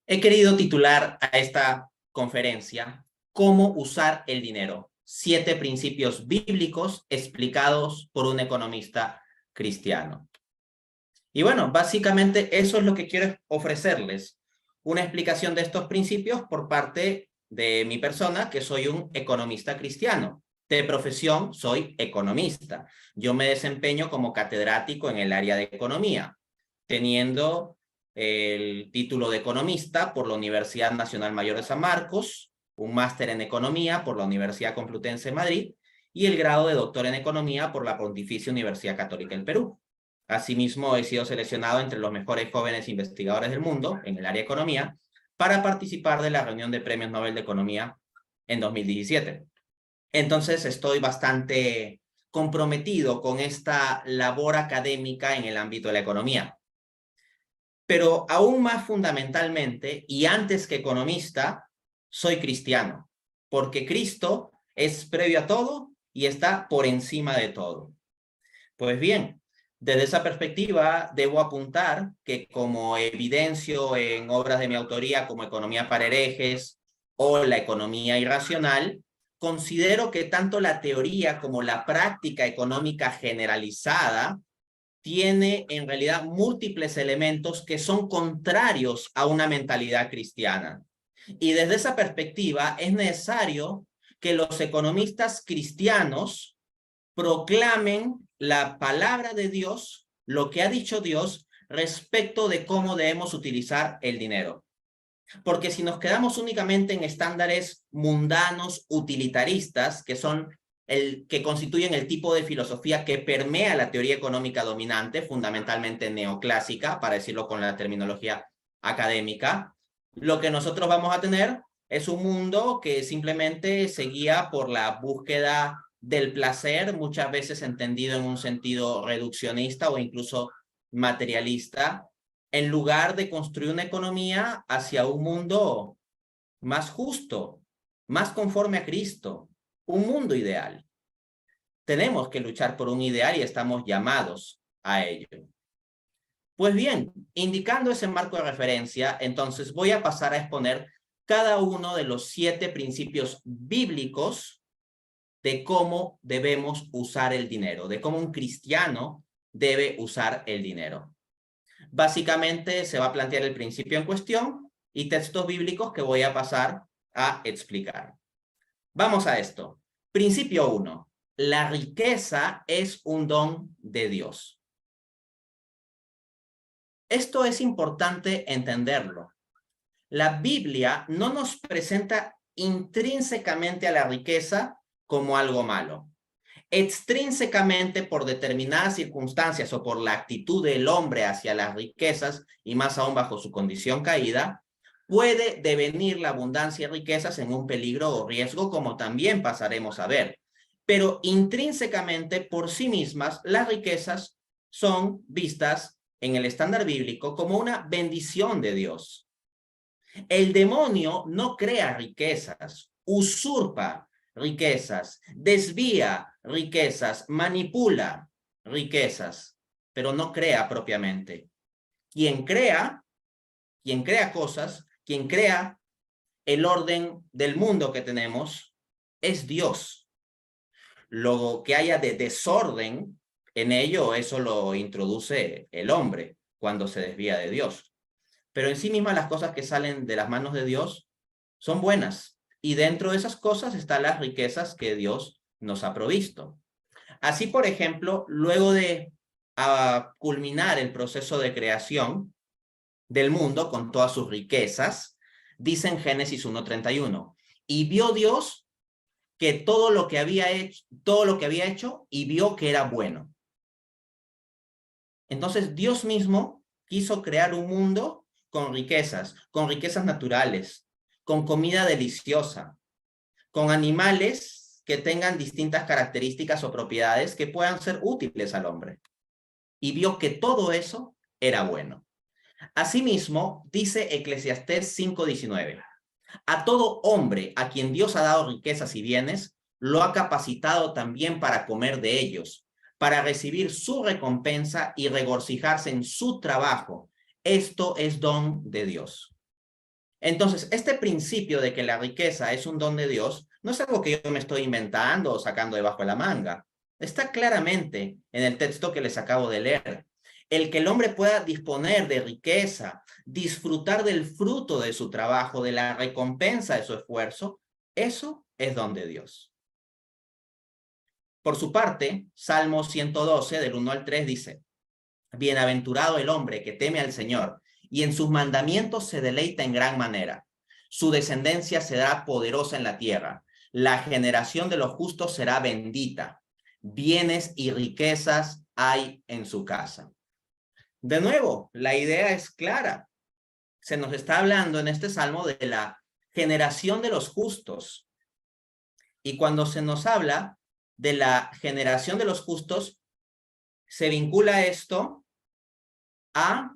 He querido titular a esta conferencia ¿Cómo usar el dinero? 7 principios bíblicos explicados por un economista cristiano. Y bueno, básicamente eso es lo que quiero ofrecerles, una explicación de estos principios por parte de mi persona, que soy un economista cristiano. De profesión soy economista. Yo me desempeño como catedrático en el área de economía, teniendo el título de economista por la Universidad Nacional Mayor de San Marcos, un máster en economía por la Universidad Complutense de Madrid y el grado de doctor en economía por la Pontificia Universidad Católica del Perú. Asimismo, he sido seleccionado entre los mejores jóvenes investigadores del mundo en el área de economía para participar de la reunión de premios Nobel de Economía en 2017. Entonces, estoy bastante comprometido con esta labor académica en el ámbito de la economía. Pero aún más fundamentalmente, y antes que economista, soy cristiano, porque Cristo es previo a todo y está por encima de todo. Pues bien, desde esa perspectiva debo apuntar que, como evidencio en obras de mi autoría como Economía para herejes o La economía irracional, considero que tanto la teoría como la práctica económica generalizada tiene en realidad múltiples elementos que son contrarios a una mentalidad cristiana. Y desde esa perspectiva es necesario que los economistas cristianos proclamen la palabra de Dios, lo que ha dicho Dios respecto de cómo debemos utilizar el dinero. Porque si nos quedamos únicamente en estándares mundanos utilitaristas, que son que constituyen el tipo de filosofía que permea la teoría económica dominante, fundamentalmente neoclásica, para decirlo con la terminología académica, lo que nosotros vamos a tener es un mundo que simplemente se guía por la búsqueda del placer, muchas veces entendido en un sentido reduccionista o incluso materialista, en lugar de construir una economía hacia un mundo más justo, más conforme a Cristo, un mundo ideal. Tenemos que luchar por un ideal y estamos llamados a ello. Pues bien, indicando ese marco de referencia, entonces voy a pasar a exponer cada uno de los 7 principios bíblicos de cómo debemos usar el dinero, de cómo un cristiano debe usar el dinero. Básicamente se va a plantear el principio en cuestión y textos bíblicos que voy a pasar a explicar. Vamos a esto. Principio 1. La riqueza es un don de Dios. Esto es importante entenderlo. La Biblia no nos presenta intrínsecamente a la riqueza como algo malo. Extrínsecamente, por determinadas circunstancias o por la actitud del hombre hacia las riquezas, y más aún bajo su condición caída, puede devenir la abundancia y riquezas en un peligro o riesgo, como también pasaremos a ver. Pero intrínsecamente, por sí mismas, las riquezas son vistas en el estándar bíblico como una bendición de Dios. El demonio no crea riquezas, usurpa riquezas, desvía riquezas, manipula riquezas, pero no crea propiamente. Quien crea cosas, quien crea el orden del mundo que tenemos, es Dios. Lo que haya de desorden en ello, eso lo introduce el hombre cuando se desvía de Dios. Pero en sí mismas las cosas que salen de las manos de Dios son buenas. Y dentro de esas cosas están las riquezas que Dios nos ha provisto. Así, por ejemplo, luego de culminar el proceso de creación del mundo con todas sus riquezas, dice en Génesis 1:31, y vio Dios que todo lo que había hecho y vio que era bueno. Entonces Dios mismo quiso crear un mundo con riquezas naturales, con comida deliciosa, con animales que tengan distintas características o propiedades que puedan ser útiles al hombre. Y vio que todo eso era bueno. Asimismo, dice Eclesiastés 5:19, a todo hombre a quien Dios ha dado riquezas y bienes, lo ha capacitado también para comer de ellos, para recibir su recompensa y regocijarse en su trabajo. Esto es don de Dios. Entonces, este principio de que la riqueza es un don de Dios no es algo que yo me estoy inventando o sacando debajo de la manga. Está claramente en el texto que les acabo de leer. El que el hombre pueda disponer de riqueza, disfrutar del fruto de su trabajo, de la recompensa de su esfuerzo, eso es don de Dios. Por su parte, Salmo 112, del 1 al 3, dice: Bienaventurado el hombre que teme al Señor, y en sus mandamientos se deleita en gran manera. Su descendencia será poderosa en la tierra. La generación de los justos será bendita. Bienes y riquezas hay en su casa. De nuevo, la idea es clara. Se nos está hablando en este salmo de la generación de los justos. Y cuando se nos habla de la generación de los justos, se vincula esto a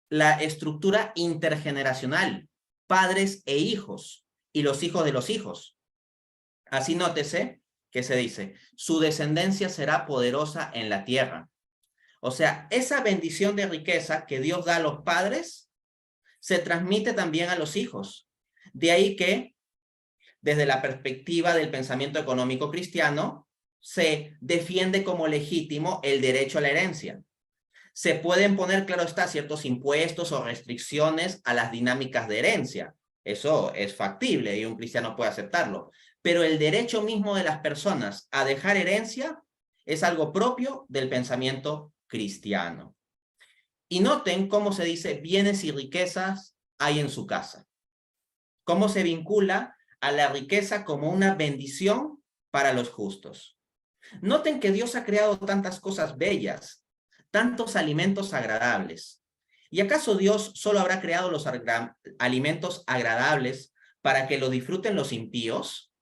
la estructura intergeneracional, padres e hijos, y los hijos de los hijos. Así nótese que se dice, su descendencia será poderosa en la tierra. O sea, esa bendición de riqueza que Dios da a los padres, se transmite también a los hijos. De ahí que, desde la perspectiva del pensamiento económico cristiano, se defiende como legítimo el derecho a la herencia. Se pueden poner, claro está, ciertos impuestos o restricciones a las dinámicas de herencia. Eso es factible y un cristiano puede aceptarlo. Pero el derecho mismo de las personas a dejar herencia es algo propio del pensamiento cristiano. Y noten cómo se dice bienes y riquezas hay en su casa. Cómo se vincula a la riqueza como una bendición para los justos. Noten que Dios ha creado tantas cosas bellas, tantos alimentos agradables. ¿Y acaso Dios solo habrá creado los alimentos agradables para que lo disfruten los impíos?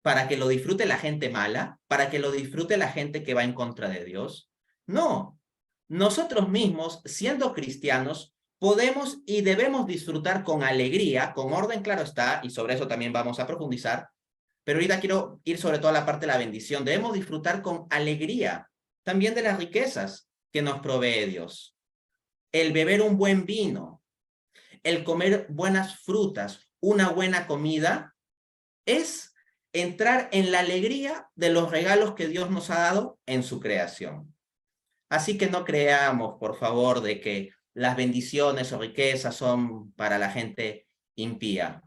¿Para que lo disfrute la gente mala? ¿Para que lo disfrute la gente que va en contra de Dios? No. Nosotros mismos, siendo cristianos, podemos y debemos disfrutar con alegría, con orden, claro está, y sobre eso también vamos a profundizar, pero ahorita quiero ir sobre toda la parte de la bendición. Debemos disfrutar con alegría también de las riquezas que nos provee Dios. El beber un buen vino, el comer buenas frutas, una buena comida, es entrar en la alegría de los regalos que Dios nos ha dado en su creación. Así que no creamos, por favor, de que las bendiciones o riquezas son para la gente impía.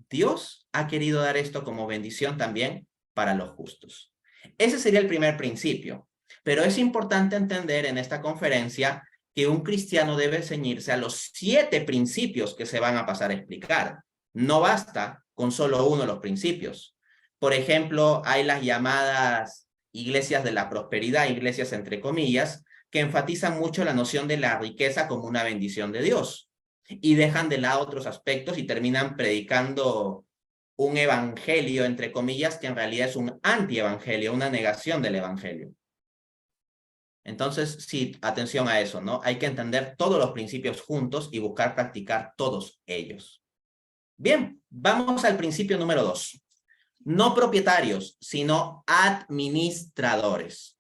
Dios ha querido dar esto como bendición también para los justos. Ese sería el primer principio. Pero es importante entender en esta conferencia que un cristiano debe ceñirse a los 7 principios que se van a pasar a explicar. No basta con solo uno de los principios. Por ejemplo, hay las llamadas iglesias de la prosperidad, iglesias entre comillas, que enfatizan mucho la noción de la riqueza como una bendición de Dios y dejan de lado otros aspectos y terminan predicando un evangelio, entre comillas, que en realidad es un antievangelio, una negación del evangelio. Entonces, sí, atención a eso, ¿no? Hay que entender todos los principios juntos y buscar practicar todos ellos. Bien, vamos al principio número 2. No propietarios, sino administradores.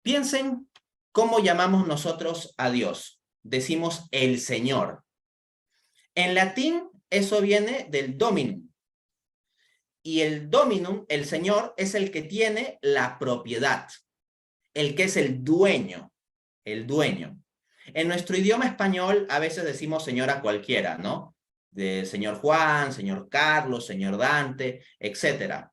Piensen cómo llamamos nosotros a Dios. Decimos el Señor. En latín, eso viene del dominum. Y el dominum, el Señor, es el que tiene la propiedad. El que es el dueño. El dueño. En nuestro idioma español, a veces decimos Señor a cualquiera, ¿no? De señor Juan, señor Carlos, señor Dante, etc.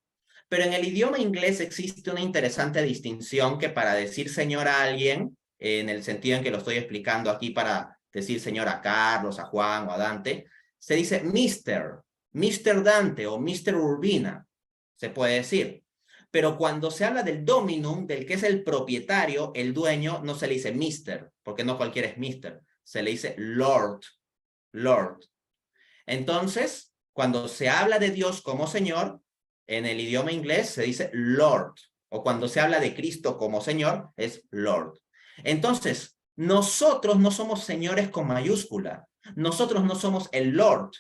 Pero en el idioma inglés existe una interesante distinción que para decir señor a alguien, en el sentido en que lo estoy explicando aquí para decir señor a Carlos, a Juan o a Dante, se dice Mr. Dante o Mr. Urbina, se puede decir. Pero cuando se habla del dominum, del que es el propietario, el dueño, no se le dice Mr., porque no cualquiera es Mr., se le dice Lord. Lord. Entonces, cuando se habla de Dios como Señor, en el idioma inglés se dice Lord, o cuando se habla de Cristo como Señor, es Lord. Entonces, nosotros no somos señores con mayúscula, nosotros no somos el Lord.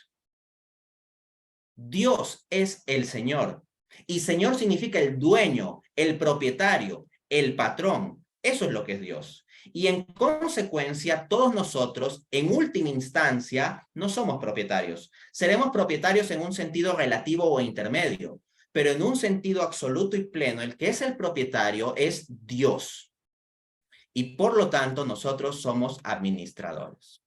Dios es el Señor, y Señor significa el dueño, el propietario, el patrón. Eso es lo que es Dios. Y en consecuencia, todos nosotros, en última instancia, no somos propietarios. Seremos propietarios en un sentido relativo o intermedio, pero en un sentido absoluto y pleno, el que es el propietario es Dios. Y por lo tanto, nosotros somos administradores.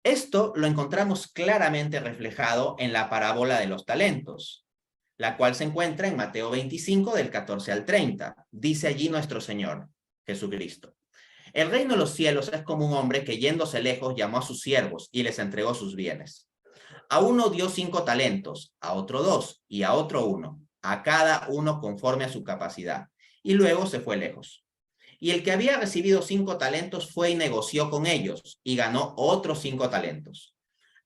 Esto lo encontramos claramente reflejado en la parábola de los talentos, la cual se encuentra en Mateo 25, del 14 al 30. Dice allí nuestro Señor Jesucristo: el reino de los cielos es como un hombre que, yéndose lejos, llamó a sus siervos y les entregó sus bienes. A uno dio 5 talentos, a otro 2 y a otro 1, a cada uno conforme a su capacidad, y luego se fue lejos. Y el que había recibido 5 talentos fue y negoció con ellos, y ganó otros 5 talentos.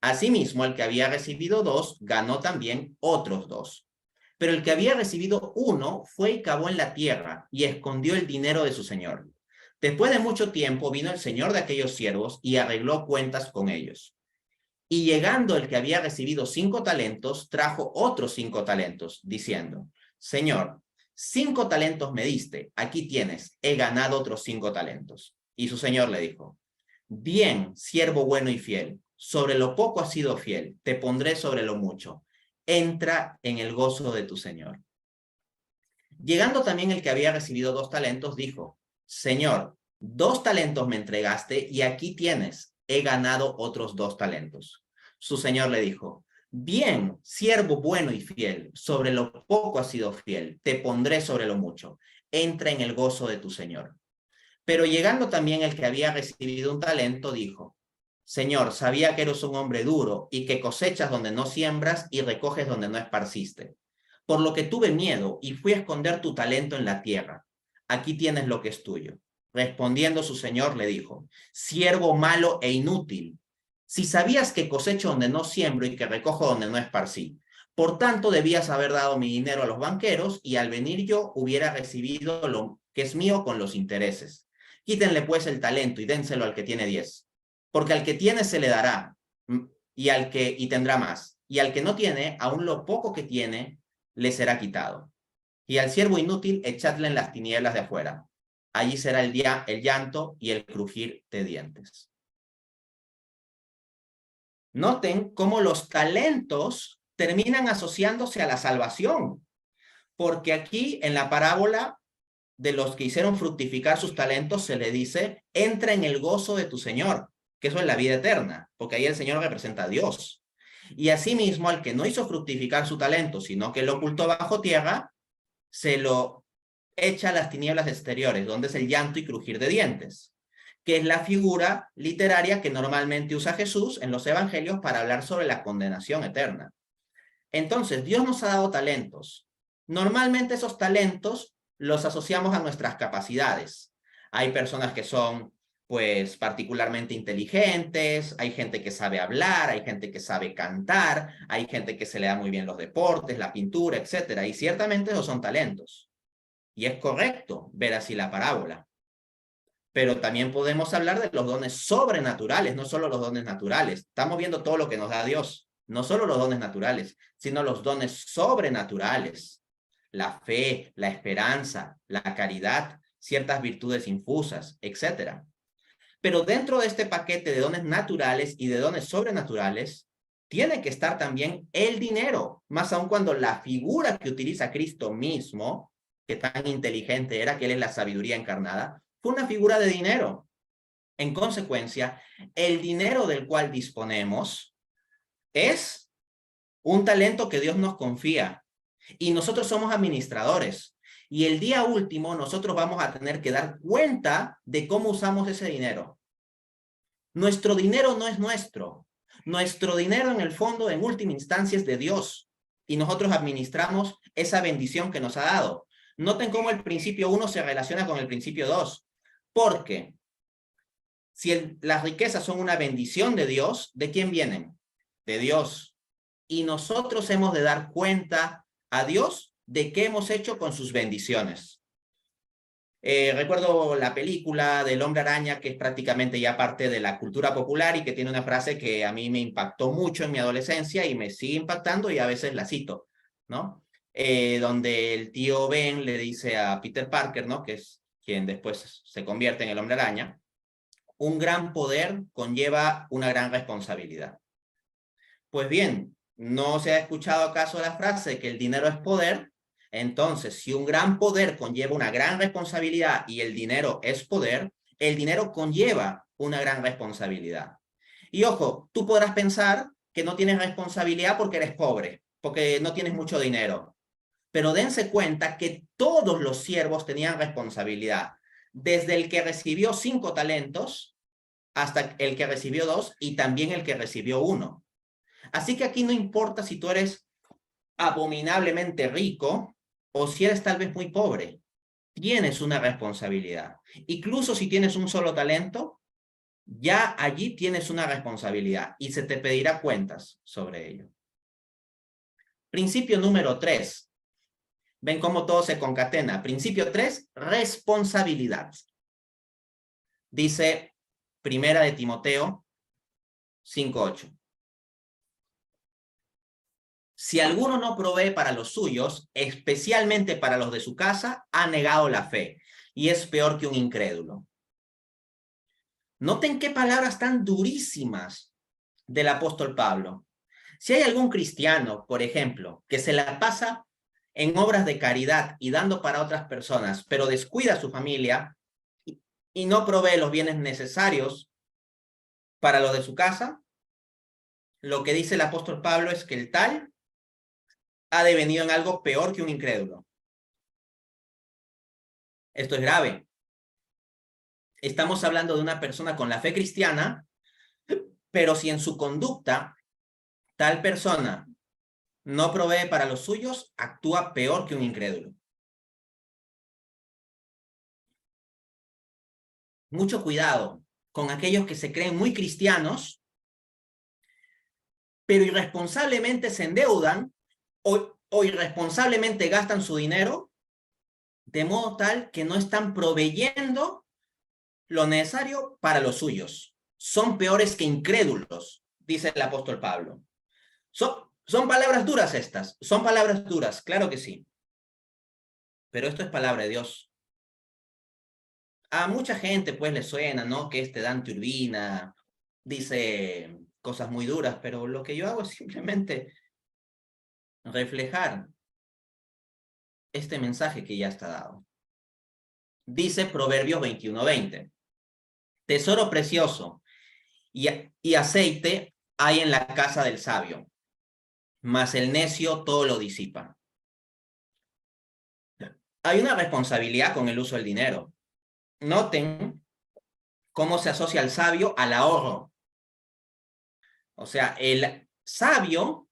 Asimismo, el que había recibido 2 ganó también otros 2. Pero el que había recibido 1 fue y cavó en la tierra, y escondió el dinero de su señor. Después de mucho tiempo vino el señor de aquellos siervos, y arregló cuentas con ellos. Y llegando el que había recibido 5 talentos, trajo otros 5 talentos, diciendo: Señor, 5 talentos me diste, aquí tienes, he ganado otros 5 talentos. Y su señor le dijo: bien, siervo bueno y fiel, sobre lo poco has sido fiel, te pondré sobre lo mucho. Entra en el gozo de tu señor. Llegando también el que había recibido 2 talentos, dijo: Señor, 2 talentos me entregaste y aquí tienes, he ganado otros 2 talentos. Su señor le dijo: bien, siervo bueno y fiel, sobre lo poco has sido fiel, te pondré sobre lo mucho. Entra en el gozo de tu señor. Pero llegando también el que había recibido un talento, dijo: Señor, sabía que eres un hombre duro y que cosechas donde no siembras y recoges donde no esparciste. Por lo que tuve miedo y fui a esconder tu talento en la tierra. Aquí tienes lo que es tuyo. Respondiendo su señor le dijo: siervo malo e inútil, si sabías que cosecho donde no siembro y que recojo donde no esparcí, por tanto debías haber dado mi dinero a los banqueros y al venir yo hubiera recibido lo que es mío con los intereses. Quítenle pues el talento y dénselo al que tiene 10, porque al que tiene se le dará y tendrá más, y al que no tiene, aún lo poco que tiene le será quitado. Y al siervo inútil echadle en las tinieblas de afuera. Allí será el llanto y el crujir de dientes. Noten cómo los talentos terminan asociándose a la salvación, porque aquí en la parábola de los que hicieron fructificar sus talentos se le dice: entra en el gozo de tu Señor, que eso es la vida eterna, porque ahí el Señor representa a Dios. Y asimismo, al que no hizo fructificar su talento, sino que lo ocultó bajo tierra, se lo echa a las tinieblas exteriores, donde es el llanto y crujir de dientes, que es la figura literaria que normalmente usa Jesús en los evangelios para hablar sobre la condenación eterna. Entonces, Dios nos ha dado talentos. Normalmente esos talentos los asociamos a nuestras capacidades. Hay personas que son, pues, particularmente inteligentes, hay gente que sabe hablar, hay gente que sabe cantar, hay gente que se le da muy bien los deportes, la pintura, etcétera. Y ciertamente esos son talentos. Y es correcto ver así la parábola. Pero también podemos hablar de los dones sobrenaturales, no solo los dones naturales. Estamos viendo todo lo que nos da Dios, no solo los dones naturales, sino los dones sobrenaturales. La fe, la esperanza, la caridad, ciertas virtudes infusas, etc. Pero dentro de este paquete de dones naturales y de dones sobrenaturales, tiene que estar también el dinero, más aún cuando la figura que utiliza Cristo mismo, que tan inteligente era, que Él es la sabiduría encarnada, fue una figura de dinero. En consecuencia, el dinero del cual disponemos es un talento que Dios nos confía y nosotros somos administradores. Y el día último nosotros vamos a tener que dar cuenta de cómo usamos ese dinero. Nuestro dinero no es nuestro. Nuestro dinero en el fondo, en última instancia, es de Dios. Y nosotros administramos esa bendición que nos ha dado. Noten cómo el principio 1 se relaciona con el principio 2. Porque si las riquezas son una bendición de Dios, ¿de quién vienen? De Dios. Y nosotros hemos de dar cuenta a Dios de qué hemos hecho con sus bendiciones. Recuerdo la película del Hombre Araña, que es prácticamente ya parte de la cultura popular y que tiene una frase que a mí me impactó mucho en mi adolescencia y me sigue impactando y a veces la cito, ¿no? donde el tío Ben le dice a Peter Parker, ¿no? Que es quien después se convierte en el Hombre Araña, un gran poder conlleva una gran responsabilidad. Pues bien, ¿no se ha escuchado acaso la frase que el dinero es poder? Entonces, si un gran poder conlleva una gran responsabilidad y el dinero es poder, el dinero conlleva una gran responsabilidad. Y ojo, tú podrás pensar que no tienes responsabilidad porque eres pobre, porque no tienes mucho dinero. Pero dense cuenta que todos los siervos tenían responsabilidad, desde el que recibió 5 talentos hasta el que recibió 2 y también el que recibió 1. Así que aquí no importa si tú eres abominablemente rico o si eres tal vez muy pobre, tienes una responsabilidad. Incluso si tienes un solo talento, ya allí tienes una responsabilidad y se te pedirá cuentas sobre ello. Principio número 3. Ven cómo todo se concatena. Principio 3, responsabilidad. Dice Primera de Timoteo 5:8. Si alguno no provee para los suyos, especialmente para los de su casa, ha negado la fe y es peor que un incrédulo. Noten qué palabras tan durísimas del apóstol Pablo. Si hay algún cristiano, por ejemplo, que se la pasa en obras de caridad y dando para otras personas, pero descuida a su familia y no provee los bienes necesarios para lo de su casa, lo que dice el apóstol Pablo es que el tal ha devenido en algo peor que un incrédulo. Esto es grave. Estamos hablando de una persona con la fe cristiana, pero si en su conducta tal persona no provee para los suyos, actúa peor que un incrédulo. Mucho cuidado con aquellos que se creen muy cristianos, pero irresponsablemente se endeudan o irresponsablemente gastan su dinero de modo tal que no están proveyendo lo necesario para los suyos. Son peores que incrédulos, dice el apóstol Pablo. Son palabras duras estas, son palabras duras, claro que sí. Pero esto es palabra de Dios. A mucha gente pues le suena, ¿no? Que Dante Urbina dice cosas muy duras, pero lo que yo hago es simplemente reflejar este mensaje que ya está dado. Dice Proverbios 21:20. Tesoro precioso y aceite hay en la casa del sabio, mas el necio todo lo disipa. Hay una responsabilidad con el uso del dinero. Noten cómo se asocia el sabio al ahorro. O sea, el sabio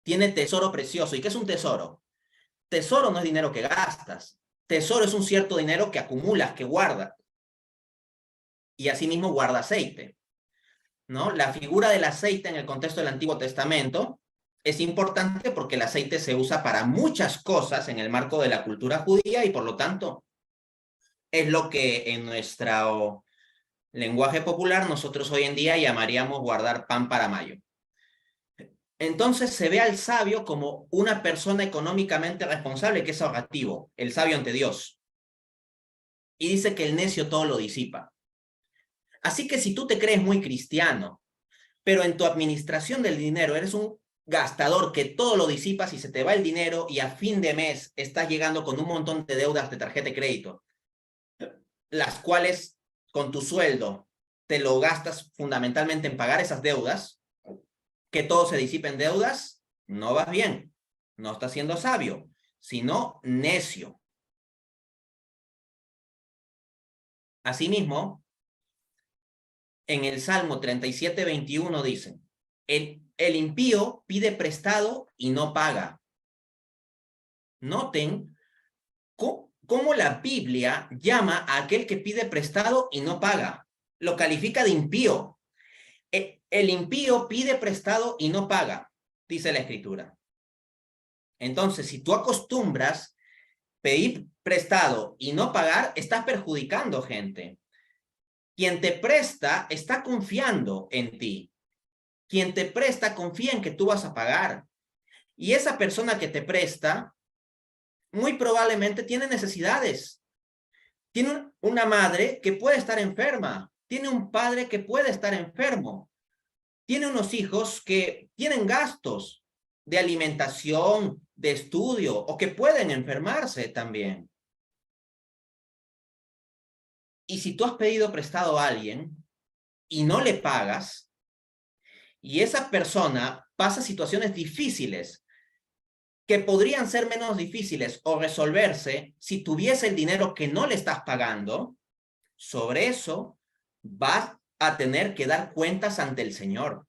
tiene tesoro precioso. ¿Y qué es un tesoro? Tesoro no es dinero que gastas. Tesoro es un cierto dinero que acumulas, que guardas. Y asimismo guarda aceite, ¿no? La figura del aceite en el contexto del Antiguo Testamento es importante porque el aceite se usa para muchas cosas en el marco de la cultura judía y por lo tanto es lo que en nuestro lenguaje popular nosotros hoy en día llamaríamos guardar pan para mayo. Entonces se ve al sabio como una persona económicamente responsable que es ahorrativo, el sabio ante Dios. Y dice que el necio todo lo disipa. Así que si tú te crees muy cristiano, pero en tu administración del dinero eres un gastador que todo lo disipas y se te va el dinero y a fin de mes estás llegando con un montón de deudas de tarjeta de crédito, las cuales con tu sueldo te lo gastas fundamentalmente en pagar esas deudas, que todo se disipe en deudas, no vas bien, no estás siendo sabio, sino necio. Asimismo, en el Salmo 37:21 dice, el impío pide prestado y no paga. Noten cómo la Biblia llama a aquel que pide prestado y no paga. Lo califica de impío. El impío pide prestado y no paga, dice la Escritura. Entonces, si tú acostumbras pedir prestado y no pagar, estás perjudicando gente. Quien te presta está confiando en ti. Quien te presta confía en que tú vas a pagar. Y esa persona que te presta, muy probablemente tiene necesidades. Tiene una madre que puede estar enferma. Tiene un padre que puede estar enfermo. Tiene unos hijos que tienen gastos de alimentación, de estudio, o que pueden enfermarse también. Y si tú has pedido prestado a alguien y no le pagas, y esa persona pasa situaciones difíciles que podrían ser menos difíciles o resolverse si tuviese el dinero que no le estás pagando, sobre eso vas a tener que dar cuentas ante el Señor.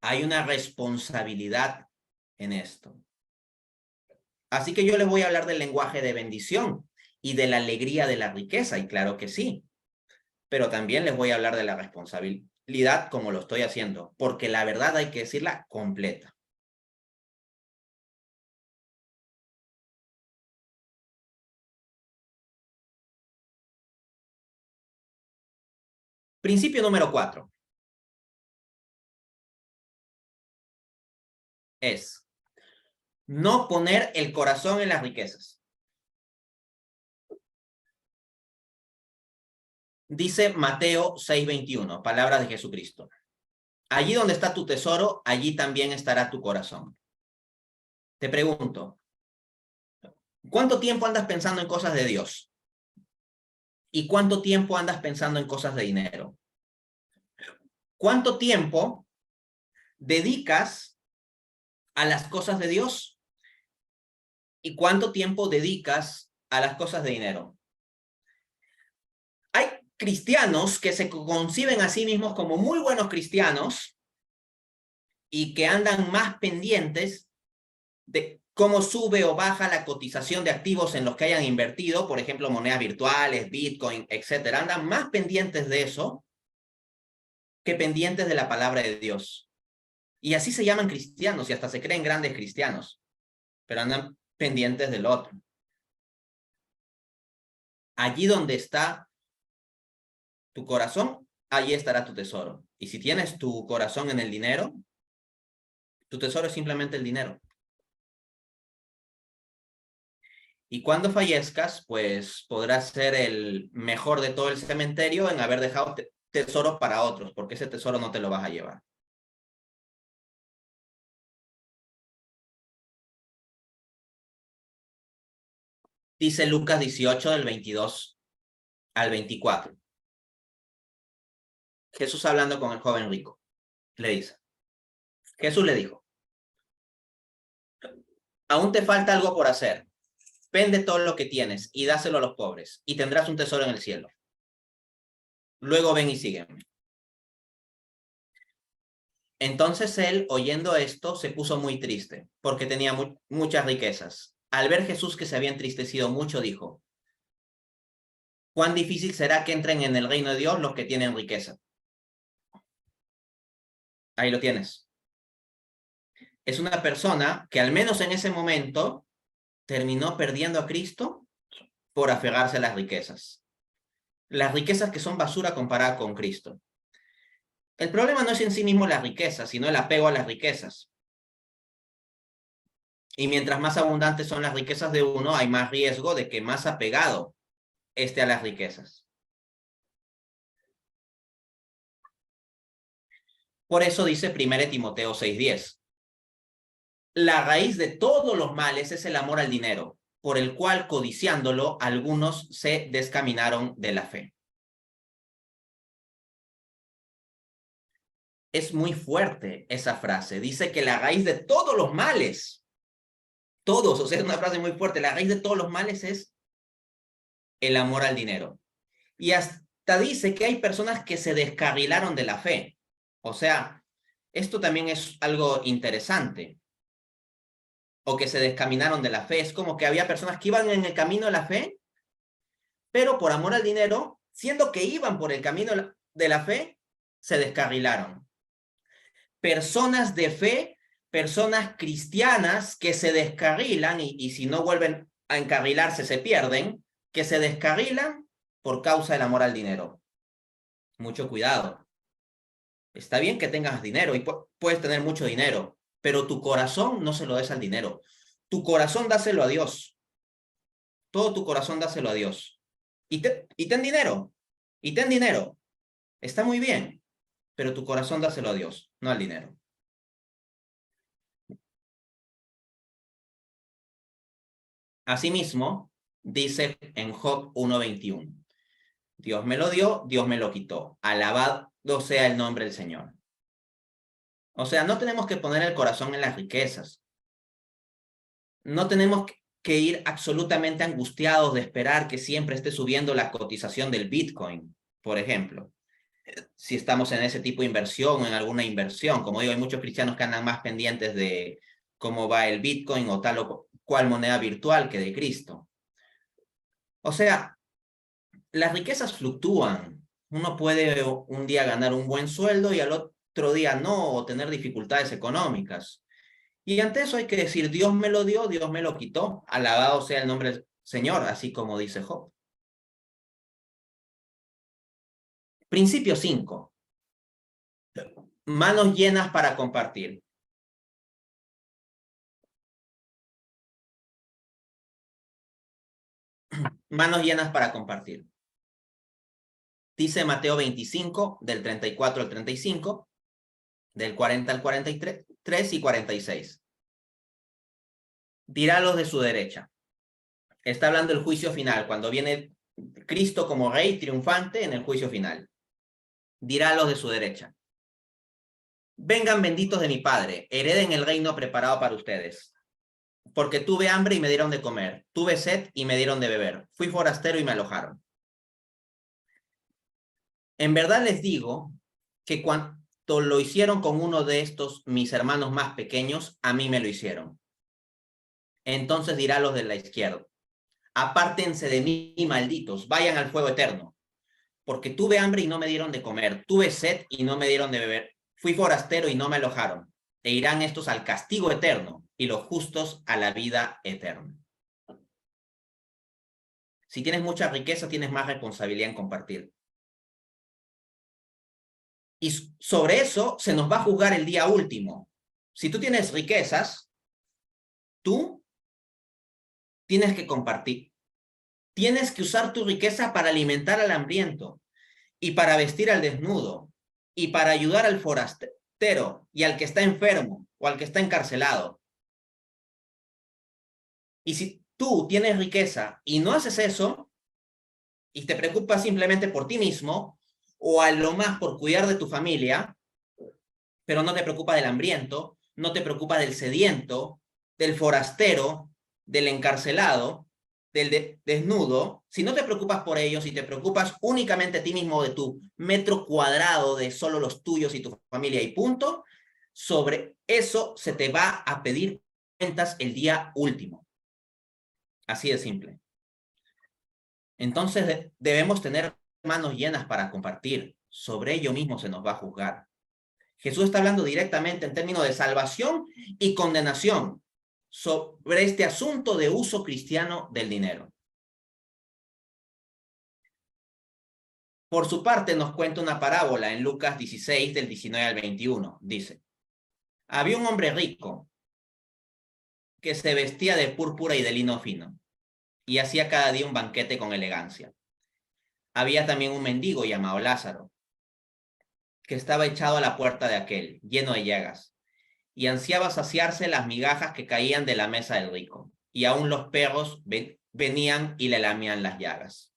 Hay una responsabilidad en esto. Así que yo les voy a hablar del lenguaje de bendición y de la alegría de la riqueza, y claro que sí, pero también les voy a hablar de la responsabilidad como lo estoy haciendo, porque la verdad hay que decirla completa. Principio número 4 es no poner el corazón en las riquezas. Dice Mateo 6:21, palabras de Jesucristo. Allí donde está tu tesoro, allí también estará tu corazón. Te pregunto, ¿cuánto tiempo andas pensando en cosas de Dios? ¿Y cuánto tiempo andas pensando en cosas de dinero? ¿Cuánto tiempo dedicas a las cosas de Dios? ¿Y cuánto tiempo dedicas a las cosas de dinero? Hay cristianos que se conciben a sí mismos como muy buenos cristianos y que andan más pendientes de cómo sube o baja la cotización de activos en los que hayan invertido, por ejemplo, monedas virtuales, Bitcoin, etcétera. Andan más pendientes de eso que pendientes de la palabra de Dios. Y así se llaman cristianos y hasta se creen grandes cristianos, pero andan pendientes del otro. Allí donde está tu corazón, allí estará tu tesoro. Y si tienes tu corazón en el dinero, tu tesoro es simplemente el dinero. Y cuando fallezcas, pues podrás ser el mejor de todo el cementerio en haber dejado tesoro para otros, porque ese tesoro no te lo vas a llevar. Dice Lucas 18 del 22 al 24. Jesús hablando con el joven rico. Le dice, Jesús le dijo, aún te falta algo por hacer. Vende todo lo que tienes y dáselo a los pobres, y tendrás un tesoro en el cielo. Luego ven y sígueme. Entonces él, oyendo esto, se puso muy triste, porque tenía muchas riquezas. Al ver Jesús que se había entristecido mucho, dijo, ¿cuán difícil será que entren en el reino de Dios los que tienen riqueza? Ahí lo tienes. Es una persona que al menos en ese momento terminó perdiendo a Cristo por aferrarse a las riquezas. Las riquezas que son basura comparada con Cristo. El problema no es en sí mismo la riqueza, sino el apego a las riquezas. Y mientras más abundantes son las riquezas de uno, hay más riesgo de que más apegado esté a las riquezas. Por eso dice 1 Timoteo 6:10. La raíz de todos los males es el amor al dinero, por el cual, codiciándolo, algunos se descaminaron de la fe. Es muy fuerte esa frase. Dice que la raíz de todos los males, todos, o sea, es una frase muy fuerte, la raíz de todos los males es el amor al dinero. Y hasta dice que hay personas que se descarrilaron de la fe. O sea, esto también es algo interesante. O que se descaminaron de la fe. Es como que había personas que iban en el camino de la fe, pero por amor al dinero, siendo que iban por el camino de la fe, se descarrilaron. Personas de fe, personas cristianas que se descarrilan y si no vuelven a encarrilarse se pierden, que se descarrilan por causa del amor al dinero. Mucho cuidado. Está bien que tengas dinero y puedes tener mucho dinero, pero tu corazón no se lo des al dinero. Tu corazón dáselo a Dios. Todo tu corazón dáselo a Dios. Y ten dinero. Y ten dinero. Está muy bien, pero tu corazón dáselo a Dios, no al dinero. Asimismo, dice en Job 1:21, Dios me lo dio, Dios me lo quitó. Alabado sea el nombre del Señor. O sea, no tenemos que poner el corazón en las riquezas. No tenemos que ir absolutamente angustiados de esperar que siempre esté subiendo la cotización del Bitcoin, por ejemplo. Si estamos en ese tipo de inversión o en alguna inversión, como digo, hay muchos cristianos que andan más pendientes de cómo va el Bitcoin o tal o cual moneda virtual que de Cristo. O sea, las riquezas fluctúan. Uno puede un día ganar un buen sueldo y al otro día no, o tener dificultades económicas. Y ante eso hay que decir, Dios me lo dio, Dios me lo quitó. Alabado sea el nombre del Señor, así como dice Job. Principio 5. Manos llenas para compartir. Manos llenas para compartir. Dice Mateo 25, del 34 al 35, del 40 al 43 y 46. Dirá a los de su derecha. Está hablando del juicio final, cuando viene Cristo como rey triunfante en el juicio final. Dirá a los de su derecha. Vengan benditos de mi Padre, hereden el reino preparado para ustedes. Porque tuve hambre y me dieron de comer, tuve sed y me dieron de beber, fui forastero y me alojaron. En verdad les digo que cuando lo hicieron con uno de estos mis hermanos más pequeños, a mí me lo hicieron. Entonces dirá a los de la izquierda, apártense de mí, malditos, vayan al fuego eterno, porque tuve hambre y no me dieron de comer, tuve sed y no me dieron de beber, fui forastero y no me alojaron, e irán estos al castigo eterno y los justos a la vida eterna. Si tienes mucha riqueza, tienes más responsabilidad en compartir. Y sobre eso se nos va a juzgar el día último. Si tú tienes riquezas, tú tienes que compartir. Tienes que usar tu riqueza para alimentar al hambriento y para vestir al desnudo y para ayudar al forastero y al que está enfermo o al que está encarcelado. Y si tú tienes riqueza y no haces eso y te preocupas simplemente por ti mismo o a lo más por cuidar de tu familia, pero no te preocupa del hambriento, no te preocupa del sediento, del forastero, del encarcelado, del desnudo, si no te preocupas por ellos, si te preocupas únicamente a ti mismo de tu metro cuadrado de solo los tuyos y tu familia y punto, sobre eso se te va a pedir cuentas el día último. Así de simple. Entonces debemos tener manos llenas para compartir. Sobre ello mismo se nos va a juzgar. Jesús está hablando directamente en términos de salvación y condenación sobre este asunto de uso cristiano del dinero. Por su parte, nos cuenta una parábola en Lucas 16, del 19 al 21. Dice, había un hombre rico que se vestía de púrpura y de lino fino y hacía cada día un banquete con elegancia. Había también un mendigo llamado Lázaro, que estaba echado a la puerta de aquel, lleno de llagas, y ansiaba saciarse las migajas que caían de la mesa del rico, y aún los perros venían y le lamían las llagas.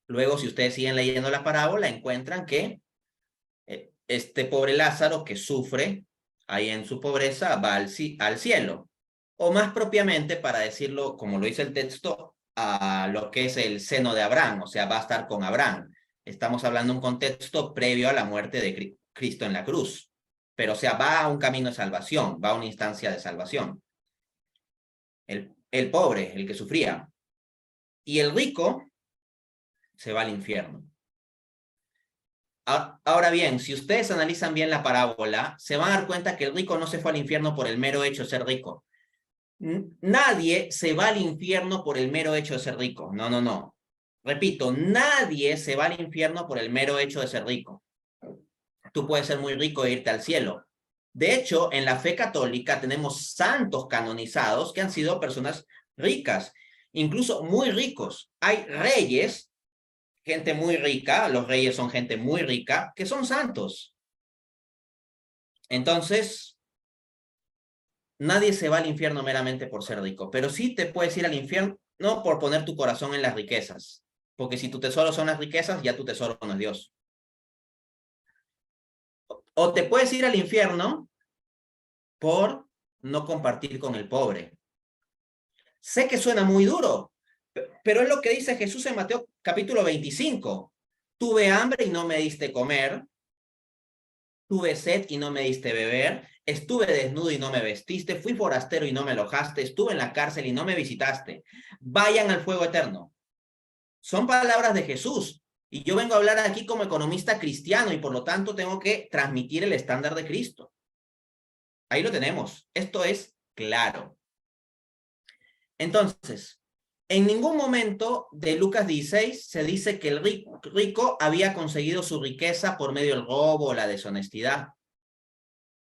Luego, si ustedes siguen leyendo la parábola, encuentran que este pobre Lázaro que sufre ahí en su pobreza va al cielo, o más propiamente, para decirlo como lo dice el texto, a lo que es el seno de Abraham, o sea, va a estar con Abraham. Estamos hablando de un contexto previo a la muerte de Cristo en la cruz. Pero, o sea, va a un camino de salvación, va a una instancia de salvación. El pobre, el que sufría. Y el rico se va al infierno. Ahora bien, si ustedes analizan bien la parábola, se van a dar cuenta que el rico no se fue al infierno por el mero hecho de ser rico. Nadie se va al infierno por el mero hecho de ser rico. No, no, no. Repito, nadie se va al infierno por el mero hecho de ser rico. Tú puedes ser muy rico e irte al cielo, De hecho, en la fe católica tenemos santos canonizados que han sido personas ricas, incluso muy ricos. Hay reyes, gente muy rica, los reyes son gente muy rica, que son santos. Entonces, nadie se va al infierno meramente por ser rico, pero sí te puedes ir al infierno no por poner tu corazón en las riquezas, porque si tu tesoro son las riquezas, ya tu tesoro no es Dios. O te puedes ir al infierno por no compartir con el pobre. Sé que suena muy duro, pero es lo que dice Jesús en Mateo capítulo 25. Tuve hambre y no me diste comer, tuve sed y no me diste beber, estuve desnudo y no me vestiste, fui forastero y no me alojaste, estuve en la cárcel y no me visitaste. Vayan al fuego eterno. Son palabras de Jesús. Y yo vengo a hablar aquí como economista cristiano y por lo tanto tengo que transmitir el estándar de Cristo. Ahí lo tenemos. Esto es claro. Entonces, en ningún momento de Lucas 16 se dice que el rico había conseguido su riqueza por medio del robo o la deshonestidad.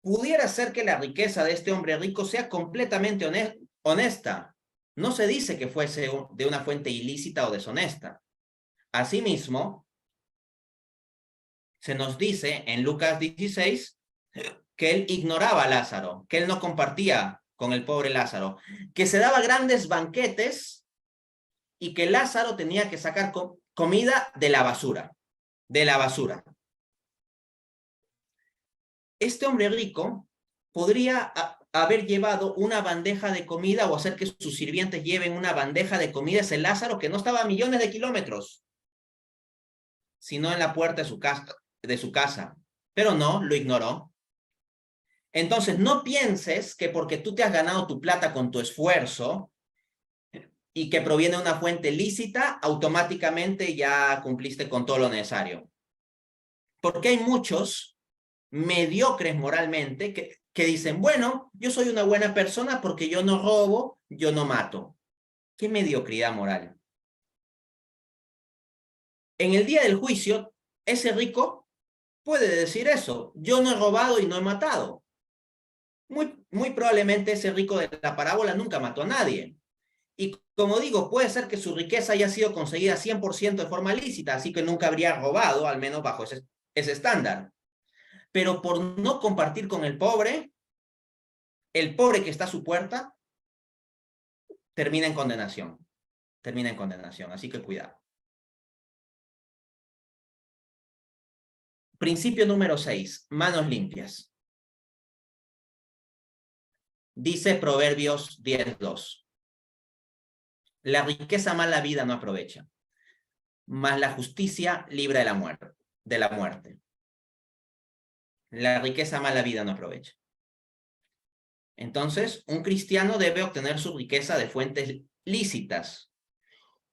Pudiera ser que la riqueza de este hombre rico sea completamente honesta. No se dice que fuese de una fuente ilícita o deshonesta. Asimismo, se nos dice en Lucas 16 que él ignoraba a Lázaro, que él no compartía con el pobre Lázaro, que se daba grandes banquetes y que Lázaro tenía que sacar comida de la basura, de la basura. Este hombre rico podría haber llevado una bandeja de comida o hacer que sus sirvientes lleven una bandeja de comida. Ese Lázaro que no estaba a millones de kilómetros, sino en la puerta de su casa. Pero no, lo ignoró. Entonces, no pienses que porque tú te has ganado tu plata con tu esfuerzo y que proviene de una fuente lícita, automáticamente ya cumpliste con todo lo necesario. Porque hay muchos mediocres moralmente que dicen, bueno, yo soy una buena persona porque yo no robo, yo no mato. ¡Qué mediocridad moral! En el día del juicio, ese rico puede decir eso, yo no he robado y no he matado. Muy probablemente ese rico de la parábola nunca mató a nadie. Y como digo, puede ser que su riqueza haya sido conseguida 100% de forma lícita, así que nunca habría robado, al menos bajo ese estándar. Pero por no compartir con el pobre que está a su puerta, termina en condenación. Termina en condenación, así que cuidado. Principio número 6, manos limpias. Dice Proverbios 10:2. La riqueza mala vida no aprovecha, mas la justicia libra de la muerte. La riqueza mala vida no aprovecha. Entonces, un cristiano debe obtener su riqueza de fuentes lícitas.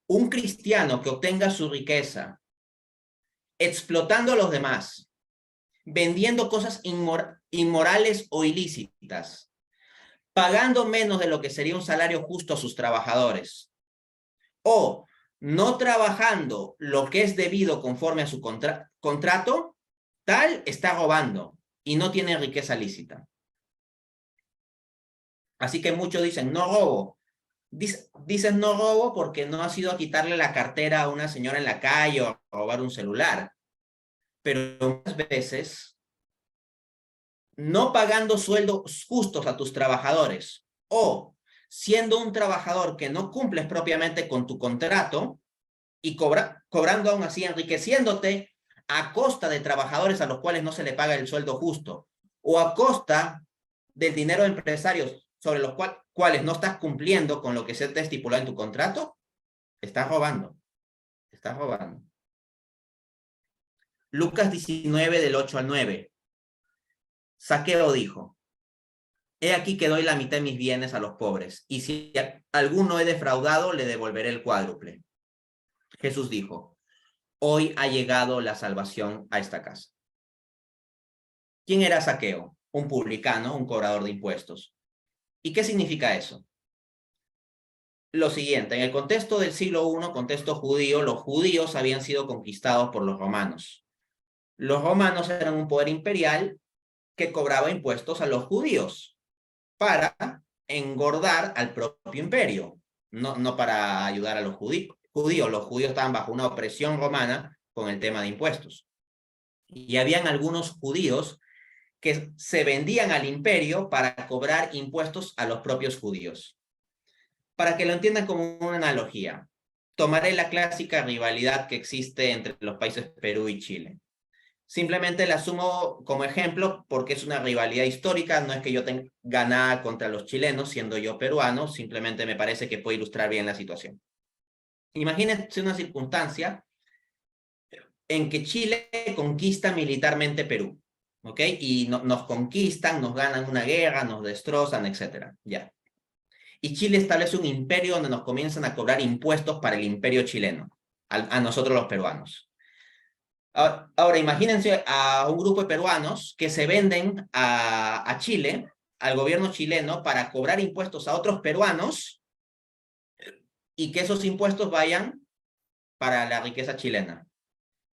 Un cristiano que obtenga su riqueza explotando a los demás, vendiendo cosas inmorales o ilícitas, pagando menos de lo que sería un salario justo a sus trabajadores, o no trabajando lo que es debido conforme a su contrato, tal está robando y no tiene riqueza lícita. Así que muchos dicen, no robo. Dicen no robo porque no has ido a quitarle la cartera a una señora en la calle o a robar un celular. Pero muchas veces, no pagando sueldos justos a tus trabajadores o siendo un trabajador que no cumples propiamente con tu contrato y cobrando aún así, enriqueciéndote a costa de trabajadores a los cuales no se le paga el sueldo justo o a costa del dinero de empresarios sobre los cuales no estás cumpliendo con lo que se te estipuló en tu contrato, estás robando. Estás robando. Lucas 19 del 8 al 9. Zaqueo dijo, he aquí que doy la mitad de mis bienes a los pobres, y si alguno he defraudado, le devolveré el cuádruple. Jesús dijo, hoy ha llegado la salvación a esta casa. ¿Quién era Zaqueo? Un publicano, un cobrador de impuestos. ¿Y qué significa eso? Lo siguiente, en el contexto del siglo I, contexto judío, los judíos habían sido conquistados por los romanos. Los romanos eran un poder imperial que cobraba impuestos a los judíos para engordar al propio imperio, no para ayudar a los judíos. Los judíos estaban bajo una opresión romana con el tema de impuestos. Y habían algunos judíos que se vendían al imperio para cobrar impuestos a los propios judíos. Para que lo entiendan como una analogía, tomaré la clásica rivalidad que existe entre los países Perú y Chile. Simplemente la asumo como ejemplo porque es una rivalidad histórica, no es que yo tenga nada contra los chilenos, siendo yo peruano, simplemente me parece que puede ilustrar bien la situación. Imagínense una circunstancia en que Chile conquista militarmente Perú, ¿ok? Y nos conquistan, nos ganan una guerra, nos destrozan, etc. Ya. Y Chile establece un imperio donde nos comienzan a cobrar impuestos para el imperio chileno, a nosotros los peruanos. Ahora, imagínense a un grupo de peruanos que se venden a Chile, al gobierno chileno, para cobrar impuestos a otros peruanos y que esos impuestos vayan para la riqueza chilena.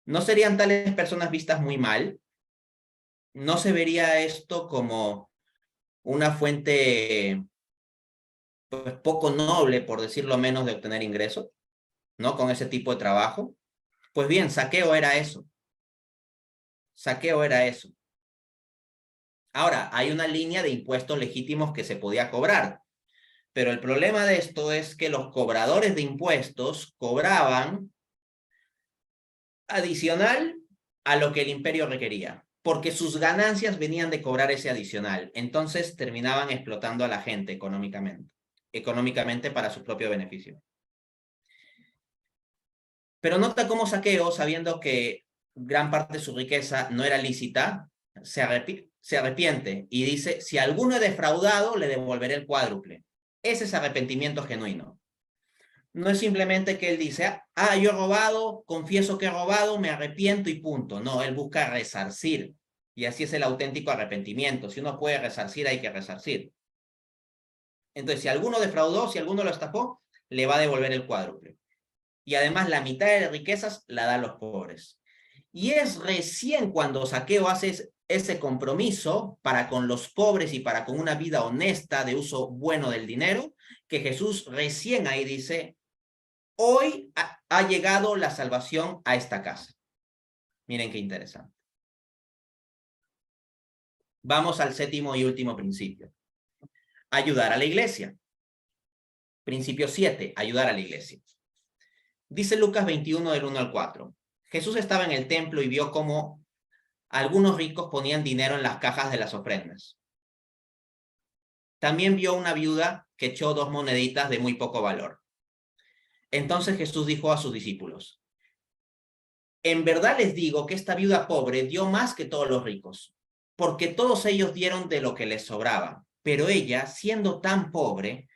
¿No serían tales personas vistas muy mal? ¿No se vería esto como una fuente pues, poco noble, por decirlo menos, de obtener ingresos, ¿no? Con ese tipo de trabajo. Pues bien, saqueo era eso. Saqueo era eso. Ahora, hay una línea de impuestos legítimos que se podía cobrar, pero el problema de esto es que los cobradores de impuestos cobraban adicional a lo que el imperio requería, porque sus ganancias venían de cobrar ese adicional. Entonces terminaban explotando a la gente económicamente para su propio beneficio. Pero nota cómo Saqueo, sabiendo que gran parte de su riqueza no era lícita, se arrepiente y dice, si alguno he defraudado, le devolveré el cuádruple. Ese es arrepentimiento genuino. No es simplemente que él dice, yo he robado, confieso que he robado, me arrepiento y punto. No, él busca resarcir. Y así es el auténtico arrepentimiento. Si uno puede resarcir, hay que resarcir. Entonces, si alguno defraudó, si alguno lo estafó, le va a devolver el cuádruple. Y además la mitad de las riquezas la da a los pobres. Y es recién cuando Saqueo hace ese compromiso para con los pobres y para con una vida honesta de uso bueno del dinero, que Jesús recién ahí dice, hoy ha llegado la salvación a esta casa. Miren qué interesante. Vamos al séptimo y último principio. Ayudar a la iglesia. Principio 7, ayudar a la iglesia. Dice Lucas 21 del 1 al 4. Jesús estaba en el templo y vio cómo algunos ricos ponían dinero en las cajas de las ofrendas. También vio una viuda que echó 2 moneditas de muy poco valor. Entonces Jesús dijo a sus discípulos, en verdad les digo que esta viuda pobre dio más que todos los ricos, porque todos ellos dieron de lo que les sobraba, pero ella, siendo tan pobre,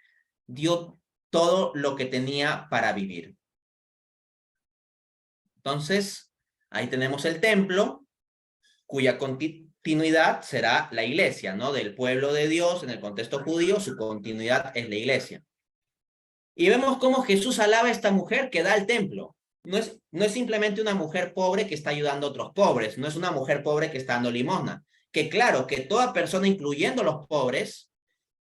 dio todo lo que tenía para vivir. Entonces, ahí tenemos el templo, cuya continuidad será la iglesia, ¿no? Del pueblo de Dios en el contexto judío, su continuidad es la iglesia. Y vemos cómo Jesús alaba a esta mujer que da al templo. No es simplemente una mujer pobre que está ayudando a otros pobres, no es una mujer pobre que está dando limosna. Que claro, que toda persona, incluyendo los pobres,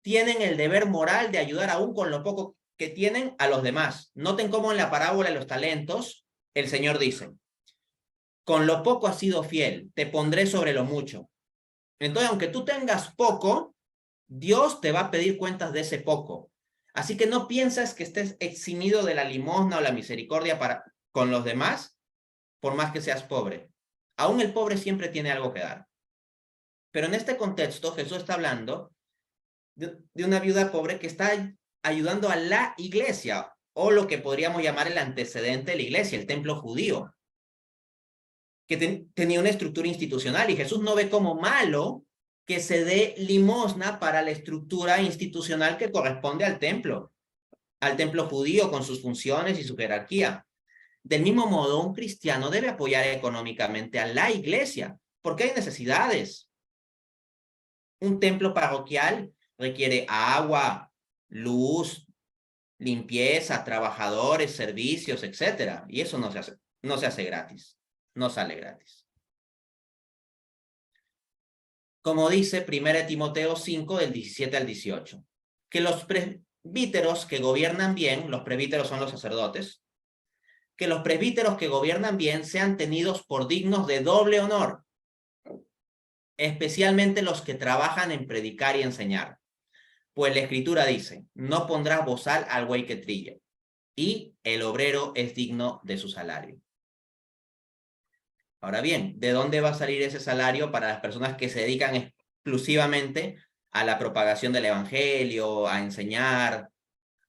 tienen el deber moral de ayudar aún con lo poco que tienen a los demás. Noten cómo en la parábola de los talentos, el Señor dice, con lo poco has sido fiel, te pondré sobre lo mucho. Entonces, aunque tú tengas poco, Dios te va a pedir cuentas de ese poco. Así que no piensas que estés eximido de la limosna o la misericordia con los demás, por más que seas pobre. Aún el pobre siempre tiene algo que dar. Pero en este contexto, Jesús está hablando de una viuda pobre que está ayudando a la iglesia, o lo que podríamos llamar el antecedente de la iglesia, el templo judío, que tenía una estructura institucional, y Jesús no ve como malo que se dé limosna para la estructura institucional que corresponde al templo judío con sus funciones y su jerarquía. Del mismo modo, un cristiano debe apoyar económicamente a la iglesia, porque hay necesidades. Un templo parroquial requiere agua, luz, limpieza, trabajadores, servicios, etc. Y eso no se hace gratis, no sale gratis. como dice 1 Timoteo 5, del 17 al 18, que los presbíteros que gobiernan bien, los presbíteros son los sacerdotes, que los presbíteros que gobiernan bien sean tenidos por dignos de doble honor, especialmente los que trabajan en predicar y enseñar. Pues la Escritura dice, no pondrás bozal al buey que trilla, y el obrero es digno de su salario. Ahora bien, ¿de dónde va a salir ese salario para las personas que se dedican exclusivamente a la propagación del evangelio, a enseñar,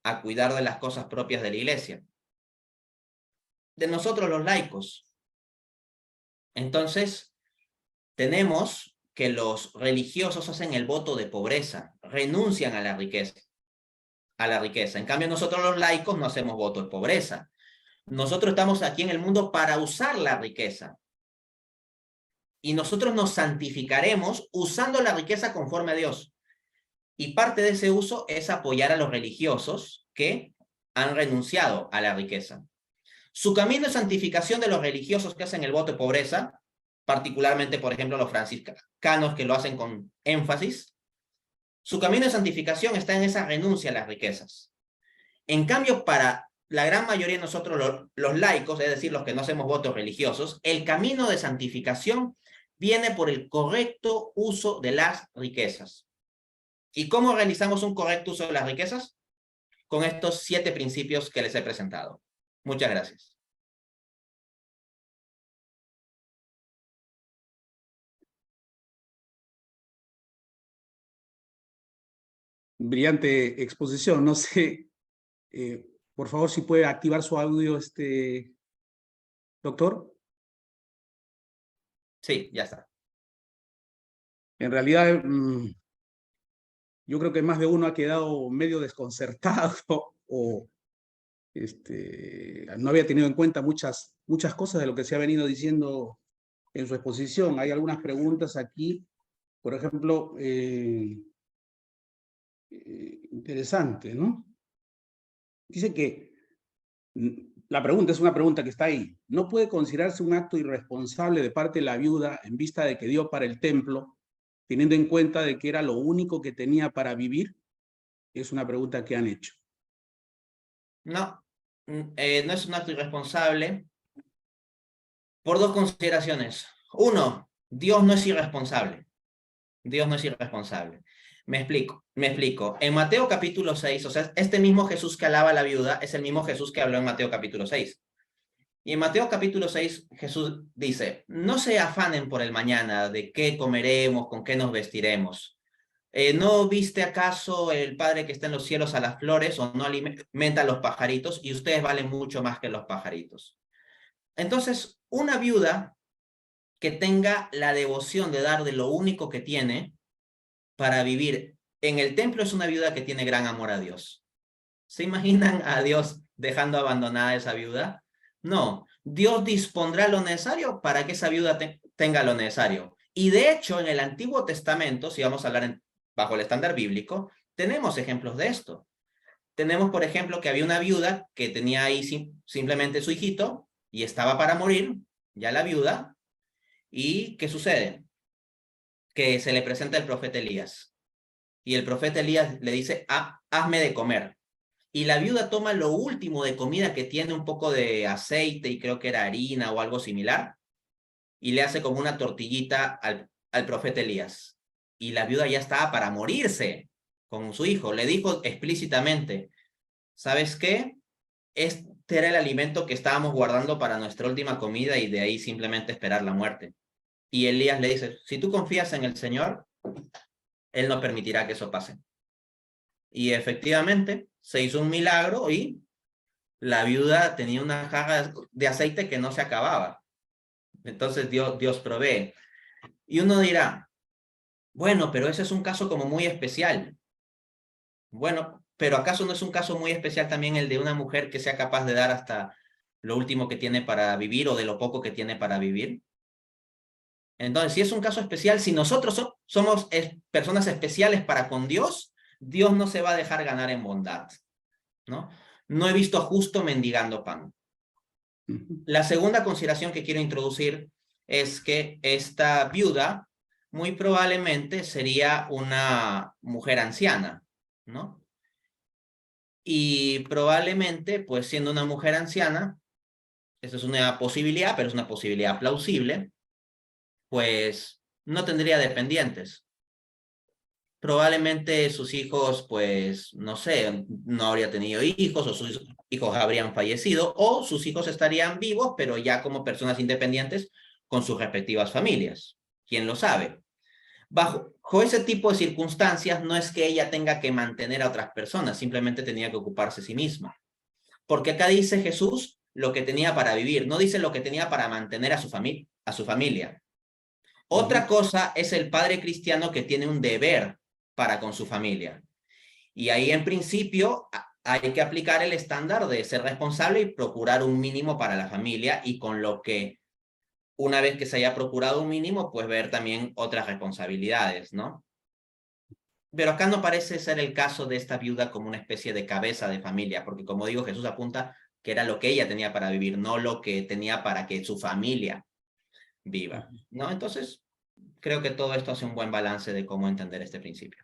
a cuidar de las cosas propias de la iglesia? De nosotros los laicos. Entonces, tenemos que los religiosos hacen el voto de pobreza, renuncian a la riqueza. En cambio, nosotros los laicos no hacemos voto de pobreza. Nosotros estamos aquí en el mundo para usar la riqueza. Y nosotros nos santificaremos usando la riqueza conforme a Dios. Y parte de ese uso es apoyar a los religiosos que han renunciado a la riqueza. Su camino de santificación de los religiosos que hacen el voto de pobreza, particularmente, por ejemplo, los franciscanos que lo hacen con énfasis, su camino de santificación está en esa renuncia a las riquezas. En cambio, para la gran mayoría de nosotros, los laicos, es decir, los que no hacemos votos religiosos, el camino de santificación viene por el correcto uso de las riquezas. ¿Y cómo realizamos un correcto uso de las riquezas? Con estos 7 principios que les he presentado. Muchas gracias. Brillante exposición. No sé, por favor, si puede activar su audio, doctor. Sí, ya está. En realidad, yo creo que más de uno ha quedado medio desconcertado o no había tenido en cuenta muchas cosas de lo que se ha venido diciendo en su exposición. Hay algunas preguntas aquí, por ejemplo, interesante, ¿no? Dice que la pregunta es una pregunta que está ahí. ¿No puede considerarse un acto irresponsable de parte de la viuda en vista de que dio para el templo, teniendo en cuenta de que era lo único que tenía para vivir? Es una pregunta que han hecho. No, no es un acto irresponsable por 2 consideraciones. 1, Dios no es irresponsable. Dios no es irresponsable. Me explico. En Mateo capítulo 6, o sea, este mismo Jesús que alaba a la viuda es el mismo Jesús que habló en Mateo capítulo 6. Y en Mateo capítulo 6, Jesús dice, no se afanen por el mañana de qué comeremos, con qué nos vestiremos. ¿No viste acaso el Padre que está en los cielos a las flores o no alimenta a los pajaritos? Y ustedes valen mucho más que los pajaritos. Entonces, una viuda que tenga la devoción de dar de lo único que tiene para vivir en el templo es una viuda que tiene gran amor a Dios. ¿Se imaginan a Dios dejando abandonada a esa viuda? No, Dios dispondrá lo necesario para que esa viuda tenga lo necesario. Y de hecho, en el Antiguo Testamento, si vamos a hablar bajo el estándar bíblico, tenemos ejemplos de esto. Tenemos, por ejemplo, que había una viuda que tenía ahí simplemente su hijito y estaba para morir, ya la viuda. ¿Y qué sucede? Que se le presenta el profeta Elías. Y el profeta Elías le dice, hazme de comer. Y la viuda toma lo último de comida que tiene, un poco de aceite y creo que era harina o algo similar, y le hace como una tortillita al profeta Elías. Y la viuda ya estaba para morirse con su hijo. Le dijo explícitamente, ¿sabes qué? Este era el alimento que estábamos guardando para nuestra última comida y de ahí simplemente esperar la muerte. Y Elías le dice, si tú confías en el Señor, Él no permitirá que eso pase. Y efectivamente se hizo un milagro y la viuda tenía una jarra de aceite que no se acababa. Entonces Dios provee. Y uno dirá, bueno, pero ese es un caso como muy especial. Bueno, pero ¿acaso no es un caso muy especial también el de una mujer que sea capaz de dar hasta lo último que tiene para vivir o de lo poco que tiene para vivir? Entonces, si es un caso especial, si nosotros somos personas especiales para con Dios, Dios no se va a dejar ganar en bondad, ¿no? No he visto justo mendigando pan. La segunda consideración que quiero introducir es que esta viuda muy probablemente sería una mujer anciana, ¿no? Y probablemente, pues siendo una mujer anciana, esa es una posibilidad, pero es una posibilidad plausible, pues no tendría dependientes. Probablemente sus hijos, pues, no sé, no habría tenido hijos o sus hijos habrían fallecido o sus hijos estarían vivos, pero ya como personas independientes con sus respectivas familias. ¿Quién lo sabe? Bajo ese tipo de circunstancias no es que ella tenga que mantener a otras personas, simplemente tenía que ocuparse de sí misma. Porque acá dice Jesús lo que tenía para vivir, no dice lo que tenía para mantener a su familia. Otra cosa es el padre cristiano que tiene un deber para con su familia. Y ahí en principio hay que aplicar el estándar de ser responsable y procurar un mínimo para la familia y con lo que una vez que se haya procurado un mínimo, pues ver también otras responsabilidades, ¿no? Pero acá no parece ser el caso de esta viuda como una especie de cabeza de familia, porque como digo, Jesús apunta que era lo que ella tenía para vivir, no lo que tenía para que su familia viva, ¿no? Entonces, creo que todo esto hace un buen balance de cómo entender este principio.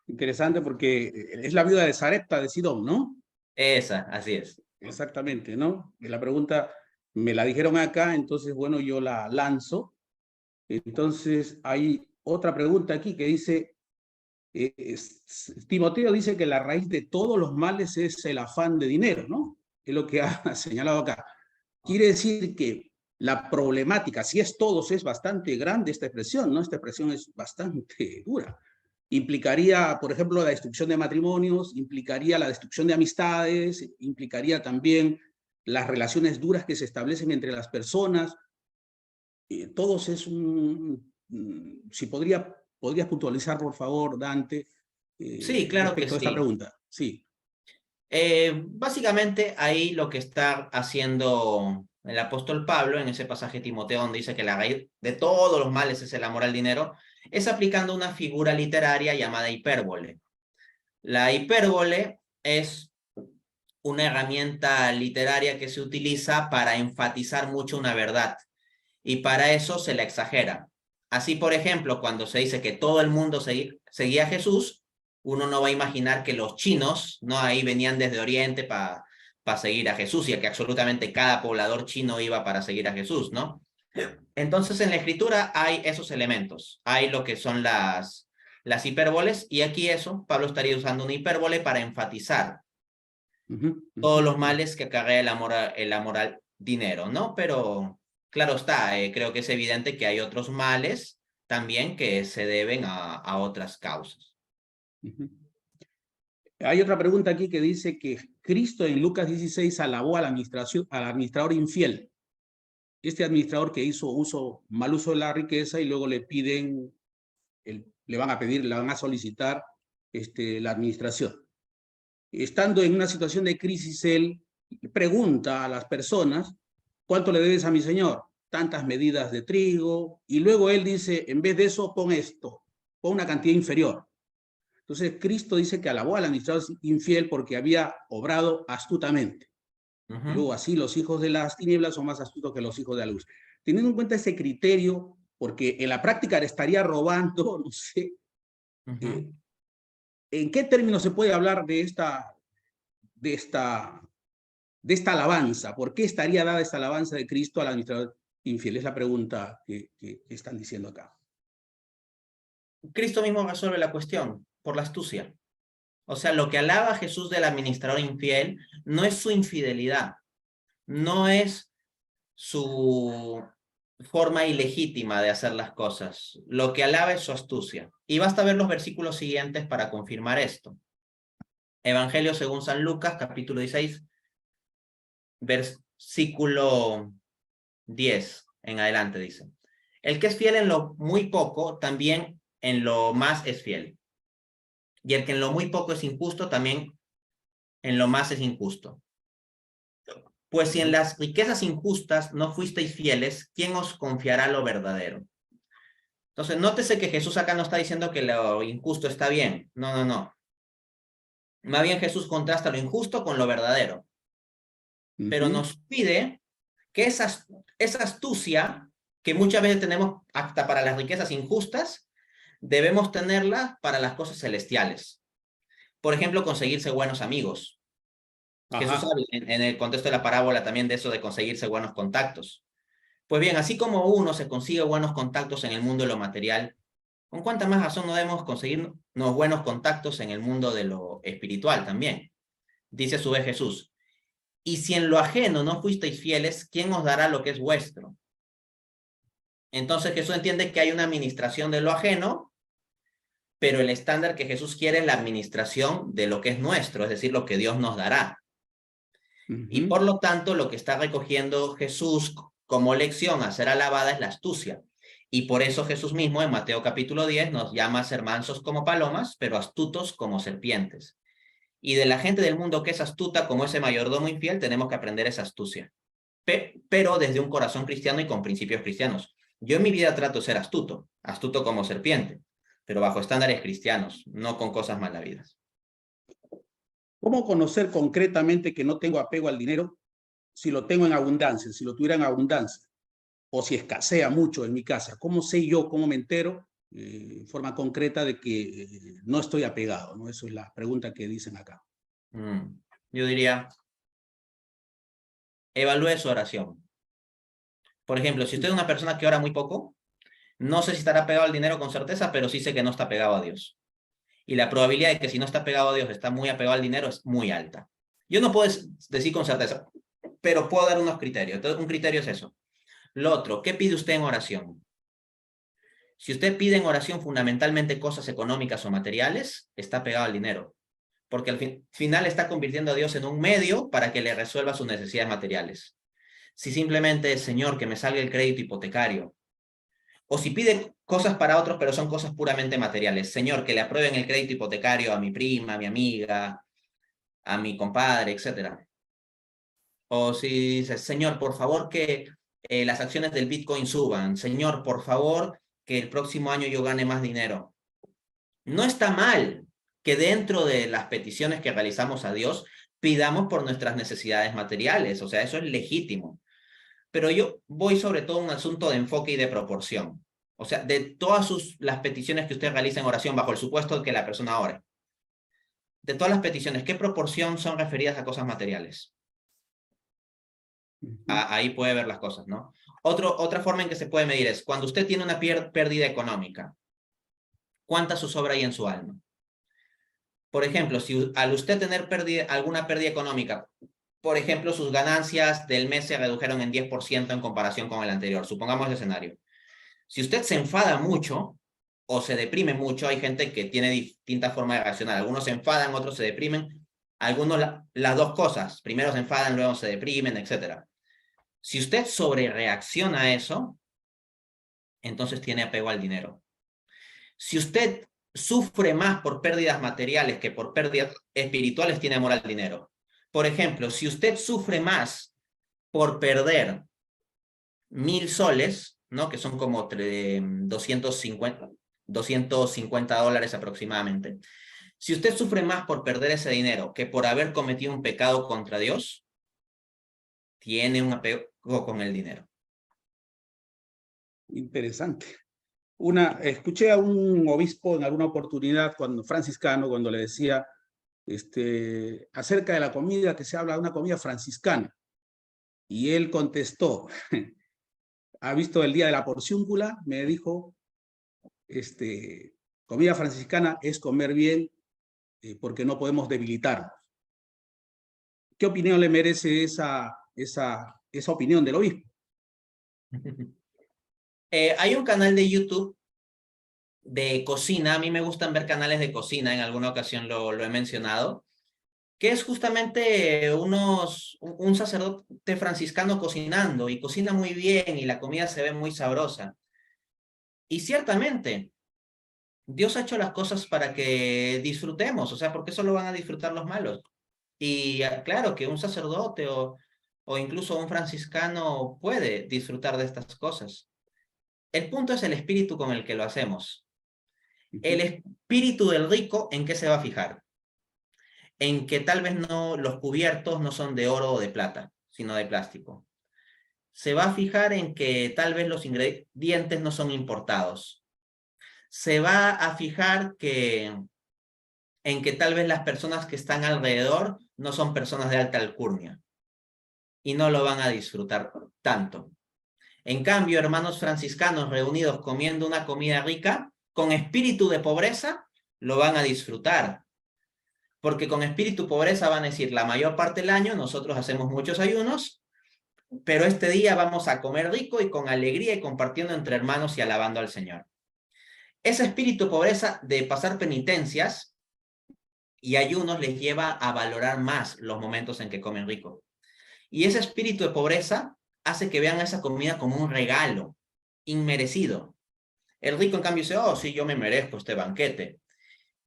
Interesante porque es la viuda de Sarepta de Sidón, ¿no? Esa, así es. Exactamente, ¿no? La pregunta me la dijeron acá, entonces, bueno, yo la lanzo. Entonces, hay otra pregunta aquí que dice, Timoteo dice que la raíz de todos los males es el afán de dinero, ¿no? Es lo que ha señalado acá. Quiere decir que la problemática, si es todos, es bastante grande esta expresión, ¿no? Esta expresión es bastante dura. Implicaría, por ejemplo, la destrucción de matrimonios, implicaría la destrucción de amistades, implicaría también las relaciones duras que se establecen entre las personas. Todos es un... Si podrías puntualizar, por favor, Dante, Sí, claro que respecto a esta sí. pregunta. Sí. Básicamente ahí lo que está haciendo el apóstol Pablo en ese pasaje de Timoteo donde dice que la raíz de todos los males es el amor al dinero, es aplicando una figura literaria llamada hipérbole. La hipérbole es una herramienta literaria que se utiliza para enfatizar mucho una verdad y para eso se la exagera. Así, por ejemplo, cuando se dice que todo el mundo seguía a Jesús, uno no va a imaginar que los chinos, ¿no? Ahí venían desde Oriente para seguir a Jesús y que absolutamente cada poblador chino iba para seguir a Jesús, ¿no? Entonces, en la escritura hay esos elementos, hay lo que son las hipérboles y aquí eso, Pablo estaría usando una hipérbole para enfatizar todos los males que acarrea el amor al dinero, ¿no? Pero claro está, creo que es evidente que hay otros males también que se deben a otras causas. Hay otra pregunta aquí que dice que Cristo en Lucas 16 alabó al administrador infiel. Este administrador que hizo mal uso de la riqueza y luego le piden, le van a solicitar la administración. Estando en una situación de crisis, él pregunta a las personas, ¿cuánto le debes a mi señor? Tantas medidas de trigo. Y luego él dice, en vez de eso, pon esto, pon una cantidad inferior. Entonces, Cristo dice que alabó al administrador infiel porque había obrado astutamente. Y luego así los hijos de las tinieblas son más astutos que los hijos de la luz. Teniendo en cuenta ese criterio, porque en la práctica le estaría robando, no sé, ¿en qué términos se puede hablar de esta alabanza? ¿Por qué estaría dada esta alabanza de Cristo al administrador infiel? Es la pregunta que están diciendo acá. Cristo mismo resuelve la cuestión por la astucia. O sea, lo que alaba a Jesús del administrador infiel no es su infidelidad, no es su forma ilegítima de hacer las cosas. Lo que alaba es su astucia. Y basta ver los versículos siguientes para confirmar esto. Evangelio según San Lucas, capítulo 16, versículo 10 en adelante dice. El que es fiel en lo muy poco, también en lo más es fiel. Y el que en lo muy poco es injusto, también en lo más es injusto. Pues si en las riquezas injustas no fuisteis fieles, ¿quién os confiará lo verdadero? Entonces, nótese que Jesús acá no está diciendo que lo injusto está bien. No, no, no. Más bien Jesús contrasta lo injusto con lo verdadero. Pero nos pide que esa astucia que muchas veces tenemos hasta para las riquezas injustas, debemos tenerlas para las cosas celestiales. Por ejemplo, conseguirse buenos amigos. Jesús Ajá. habla en el contexto de la parábola también de eso de conseguirse buenos contactos. Pues bien, así como uno se consigue buenos contactos en el mundo de lo material, ¿con cuánta más razón no debemos conseguirnos buenos contactos en el mundo de lo espiritual también? Dice a su vez Jesús, y si en lo ajeno no fuisteis fieles, ¿quién os dará lo que es vuestro? Entonces Jesús entiende que hay una administración de lo ajeno, pero el estándar que Jesús quiere es la administración de lo que es nuestro, es decir, lo que Dios nos dará. Y por lo tanto, lo que está recogiendo Jesús como lección a ser alabada es la astucia. Y por eso Jesús mismo en Mateo capítulo 10 nos llama a ser mansos como palomas, pero astutos como serpientes. Y de la gente del mundo que es astuta como ese mayordomo infiel, tenemos que aprender esa astucia. Pero desde un corazón cristiano y con principios cristianos. Yo en mi vida trato de ser astuto, astuto como serpiente, pero bajo estándares cristianos, no con cosas malavidas. ¿Cómo conocer concretamente que no tengo apego al dinero si lo tengo en abundancia, si lo tuviera en abundancia, o si escasea mucho en mi casa? ¿Cómo sé yo, cómo me entero en forma concreta de que no estoy apegado, ¿no? Eso es la pregunta que dicen acá. Yo diría, evalúe su oración. Por ejemplo, si usted es una persona que ora muy poco, no sé si estará pegado al dinero con certeza, pero sí sé que no está pegado a Dios. Y la probabilidad de que si no está pegado a Dios, está muy apegado al dinero es muy alta. Yo no puedo decir con certeza, pero puedo dar unos criterios. Entonces, un criterio es eso. Lo otro, ¿qué pide usted en oración? Si usted pide en oración fundamentalmente cosas económicas o materiales, está pegado al dinero, porque al final está convirtiendo a Dios en un medio para que le resuelva sus necesidades materiales. Si simplemente es, Señor, que me salga el crédito hipotecario, o si pide cosas para otros, pero son cosas puramente materiales, Señor, que le aprueben el crédito hipotecario a mi prima, a mi amiga, a mi compadre, etcétera. O si dices, Señor, por favor, que las acciones del Bitcoin suban. Señor, por favor, que el próximo año yo gane más dinero. No está mal que dentro de las peticiones que realizamos a Dios pidamos por nuestras necesidades materiales. O sea, eso es legítimo. Pero yo voy sobre todo a un asunto de enfoque y de proporción. O sea, de todas las peticiones que usted realiza en oración, bajo el supuesto de que la persona ore, de todas las peticiones, ¿qué proporción son referidas a cosas materiales? Ahí puede ver las cosas, ¿no? Otra forma en que se puede medir es cuando usted tiene una pérdida económica, ¿cuánta zozobra hay en su alma? Por ejemplo, si al usted tener alguna pérdida económica, por ejemplo, sus ganancias del mes se redujeron en 10% en comparación con el anterior, supongamos el escenario. Si usted se enfada mucho o se deprime mucho, hay gente que tiene distintas formas de reaccionar. Algunos se enfadan, otros se deprimen. Algunos las dos cosas. Primero se enfadan, luego se deprimen, etc. Si usted sobrereacciona a eso, entonces tiene apego al dinero. Si usted sufre más por pérdidas materiales que por pérdidas espirituales, tiene amor al dinero. Por ejemplo, si usted sufre más por perder 1.000 soles, ¿no? Que son como 250 dólares aproximadamente. Si usted sufre más por perder ese dinero que por haber cometido un pecado contra Dios, tiene un apego con el dinero. Interesante. Escuché a un obispo en alguna oportunidad, franciscano, cuando le decía acerca de la comida, que se habla de una comida franciscana. Y él contestó, ¿ha visto el día de la porciúncula? Me dijo, comida franciscana es comer bien porque no podemos debilitarnos. ¿Qué opinión le merece esa opinión del obispo? Hay un canal de YouTube de cocina. A mí me gustan ver canales de cocina, en alguna ocasión lo he mencionado, que es justamente un sacerdote franciscano cocinando, y cocina muy bien y la comida se ve muy sabrosa. Y ciertamente, Dios ha hecho las cosas para que disfrutemos, o sea, ¿por qué solo van a disfrutar los malos? Y claro que un sacerdote o incluso un franciscano puede disfrutar de estas cosas. El punto es el espíritu con el que lo hacemos. El espíritu del rico, ¿en qué se va a fijar? En que tal vez no, los cubiertos no son de oro o de plata, sino de plástico. se va a fijar en que tal vez los ingredientes no son importados. Se va a fijar en que tal vez las personas que están alrededor no son personas de alta alcurnia y no lo van a disfrutar tanto. En cambio, hermanos franciscanos reunidos comiendo una comida rica, con espíritu de pobreza, lo van a disfrutar. Porque con espíritu pobreza van a decir, la mayor parte del año nosotros hacemos muchos ayunos, pero este día vamos a comer rico y con alegría y compartiendo entre hermanos y alabando al Señor. Ese espíritu pobreza de pasar penitencias y ayunos les lleva a valorar más los momentos en que comen rico. Y ese espíritu de pobreza hace que vean esa comida como un regalo inmerecido. El rico, en cambio, dice, oh, sí, yo me merezco este banquete.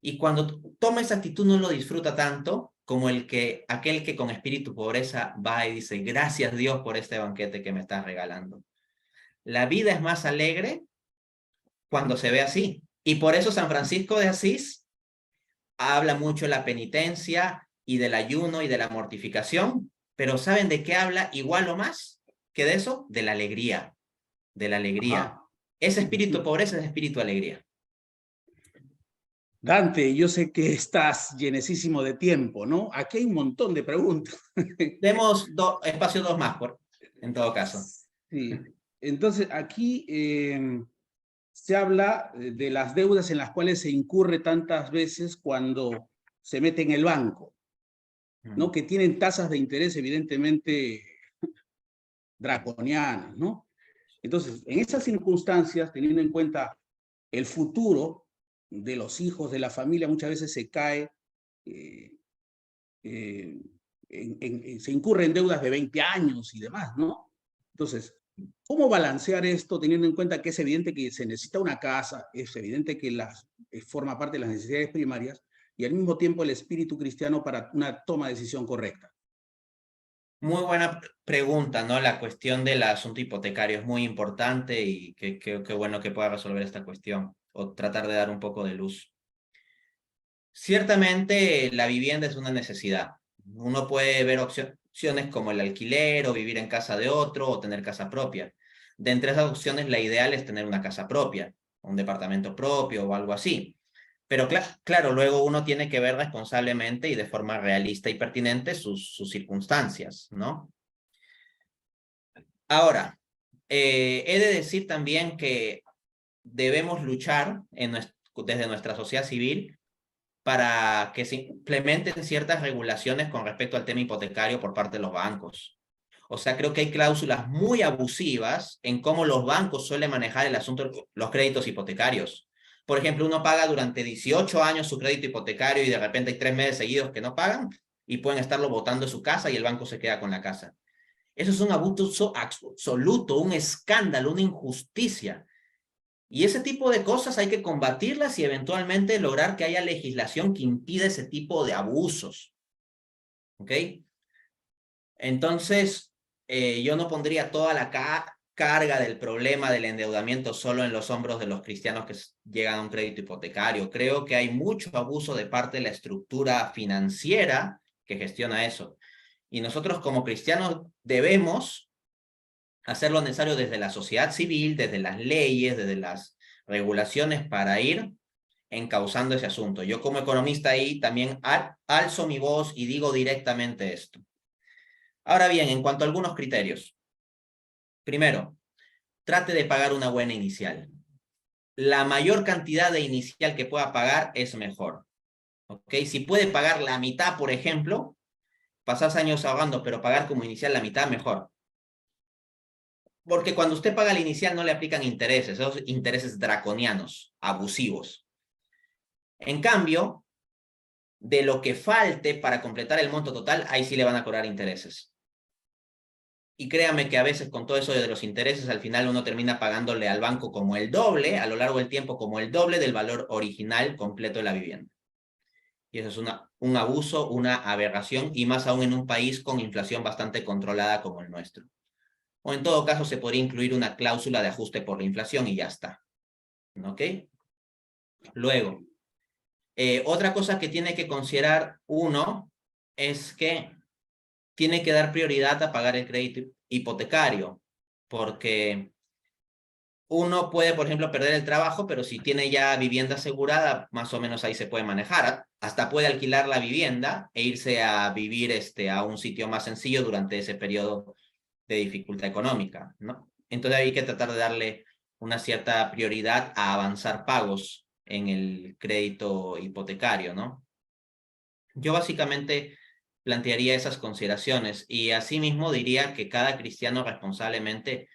Y cuando toma esa actitud no lo disfruta tanto como aquel que con espíritu pobreza va y dice, gracias Dios por este banquete que me estás regalando. La vida es más alegre cuando se ve así. Y por eso San Francisco de Asís habla mucho de la penitencia y del ayuno y de la mortificación, pero ¿saben de qué habla igual o más que de eso? De la alegría, de la alegría. Ajá. Ese espíritu de pobreza es espíritu de alegría. Dante, yo sé que estás llenecísimo de tiempo, ¿no? Aquí hay un montón de preguntas. Demos espacio dos más, en todo caso. Sí. Entonces, aquí se habla de las deudas en las cuales se incurre tantas veces cuando se mete en el banco, ¿no? Que tienen tasas de interés evidentemente draconianas, ¿no? Entonces, en esas circunstancias, teniendo en cuenta el futuro de los hijos de la familia, muchas veces se cae, se incurre en deudas de 20 años y demás, ¿no? Entonces, ¿cómo balancear esto teniendo en cuenta que es evidente que se necesita una casa, es evidente que forma parte de las necesidades primarias y al mismo tiempo el espíritu cristiano para una toma de decisión correcta? Muy buena pregunta, ¿no? La cuestión del asunto hipotecario es muy importante y qué bueno que pueda resolver esta cuestión o tratar de dar un poco de luz. Ciertamente la vivienda es una necesidad. Uno puede ver opciones como el alquiler o vivir en casa de otro o tener casa propia. De entre esas opciones, la ideal es tener una casa propia, un departamento propio o algo así. Pero claro, luego uno tiene que ver responsablemente y de forma realista y pertinente sus circunstancias, ¿no? Ahora, he de decir también que debemos luchar desde nuestra sociedad civil para que se implementen ciertas regulaciones con respecto al tema hipotecario por parte de los bancos. O sea, creo que hay cláusulas muy abusivas en cómo los bancos suelen manejar el asunto de los créditos hipotecarios. Por ejemplo, uno paga durante 18 años su crédito hipotecario y de repente hay 3 meses seguidos que no pagan y pueden estarlo botando de su casa y el banco se queda con la casa. Eso es un abuso absoluto, un escándalo, una injusticia. Y ese tipo de cosas hay que combatirlas y eventualmente lograr que haya legislación que impida ese tipo de abusos. ¿Ok? Entonces, yo no pondría toda la carga del problema del endeudamiento solo en los hombros de los cristianos que llegan a un crédito hipotecario. Creo que hay mucho abuso de parte de la estructura financiera que gestiona eso. Y nosotros como cristianos debemos hacer lo necesario desde la sociedad civil, desde las leyes, desde las regulaciones para ir encauzando ese asunto. Yo como economista ahí también alzo mi voz y digo directamente esto. Ahora bien, en cuanto a algunos criterios. Primero, trate de pagar una buena inicial. La mayor cantidad de inicial que pueda pagar es mejor. ¿Ok? Si puede pagar la mitad, por ejemplo, pasas años ahorrando, pero pagar como inicial la mitad, mejor. Porque cuando usted paga la inicial no le aplican intereses, esos intereses draconianos, abusivos. En cambio, de lo que falte para completar el monto total, ahí sí le van a cobrar intereses. Y créame que a veces con todo eso de los intereses, al final uno termina pagándole al banco como el doble, a lo largo del tiempo como el doble del valor original completo de la vivienda. Y eso es un abuso, una aberración, y más aún en un país con inflación bastante controlada como el nuestro. O en todo caso se podría incluir una cláusula de ajuste por la inflación y ya está. ¿Ok? Luego, otra cosa que tiene que considerar uno es que tiene que dar prioridad a pagar el crédito hipotecario. porque uno puede, por ejemplo, perder el trabajo, pero si tiene ya vivienda asegurada, más o menos ahí se puede manejar. Hasta puede alquilar la vivienda e irse a vivir a un sitio más sencillo durante ese periodo de dificultad económica, ¿no? Entonces hay que tratar de darle una cierta prioridad a avanzar pagos en el crédito hipotecario, ¿no? Yo básicamente plantearía esas consideraciones y asimismo diría que cada cristiano responsablemente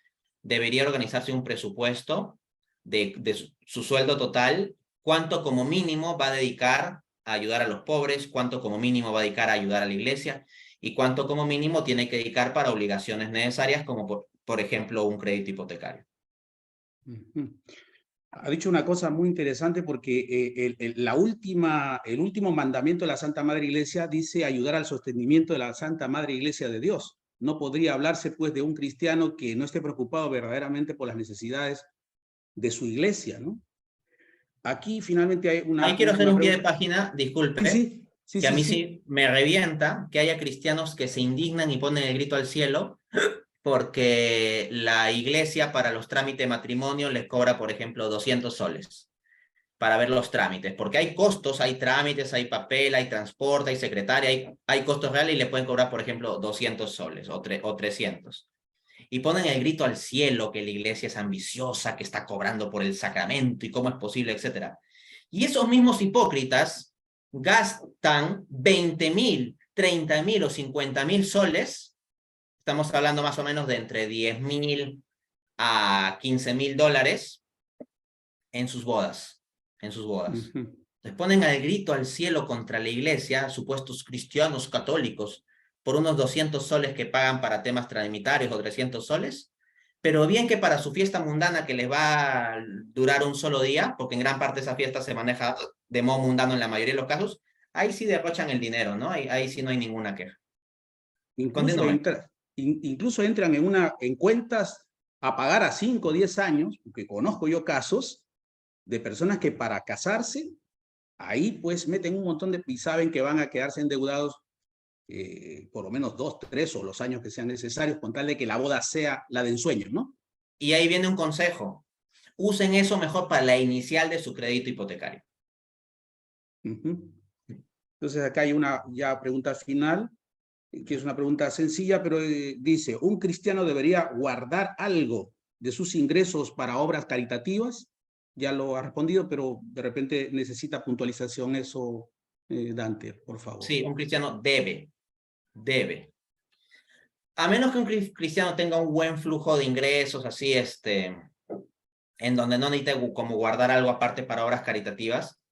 debería organizarse un presupuesto de su sueldo total, cuánto como mínimo va a dedicar a ayudar a los pobres, cuánto como mínimo va a dedicar a ayudar a la iglesia y cuánto como mínimo tiene que dedicar para obligaciones necesarias como por ejemplo un crédito hipotecario. Ha dicho una cosa muy interesante porque el último mandamiento de la Santa Madre Iglesia dice ayudar al sostenimiento de la Santa Madre Iglesia de Dios. No podría hablarse pues de un cristiano que no esté preocupado verdaderamente por las necesidades de su iglesia, ¿no? Aquí finalmente hay Ahí una quiero hacer última un pie de pregunta. página, Sí, disculpe, sí, sí, que a sí, mí sí. sí me revienta que haya cristianos que se indignan y ponen el grito al cielo porque la iglesia para los trámites de matrimonio les cobra, por ejemplo, 200 soles para ver los trámites, porque hay costos, hay trámites, hay papel, hay transporte, hay secretaria, hay costos reales y le pueden cobrar, por ejemplo, 200 soles o 300. Y ponen el grito al cielo que la iglesia es ambiciosa, que está cobrando por el sacramento y cómo es posible, etcétera. Y esos mismos hipócritas gastan 20.000, 30.000 o 50.000 soles. Estamos hablando más o menos de entre 10.000 a 15.000 dólares en sus bodas. En sus bodas. Ujú. Les ponen al grito al cielo contra la iglesia, supuestos cristianos católicos, por unos 200 soles que pagan para temas trinimitarios o 300 soles, pero bien que para su fiesta mundana que les va a durar un solo día, porque en gran parte esa fiesta se maneja de modo mundano en la mayoría de los casos, ahí sí derrochan el dinero, ¿no? Ahí sí no hay ninguna queja. Incluso, Continúe. incluso entran en cuentas a pagar a 5 o 10 años, porque conozco yo casos de personas que para casarse, ahí pues meten un montón de y saben que van a quedarse endeudados por lo menos 2, 3 o los años que sean necesarios, con tal de que la boda sea la de ensueño, ¿no? Y ahí viene un consejo. Usen eso mejor para la inicial de su crédito hipotecario. Ujú. Entonces acá hay una ya pregunta final, que es una pregunta sencilla, pero dice, ¿un cristiano debería guardar algo de sus ingresos para obras caritativas? Ya lo ha respondido, pero de repente necesita puntualización eso, Dante, por favor. Sí, un cristiano debe. A menos que un cristiano tenga un buen flujo de ingresos, así, en donde no necesite como guardar algo aparte para obras caritativas,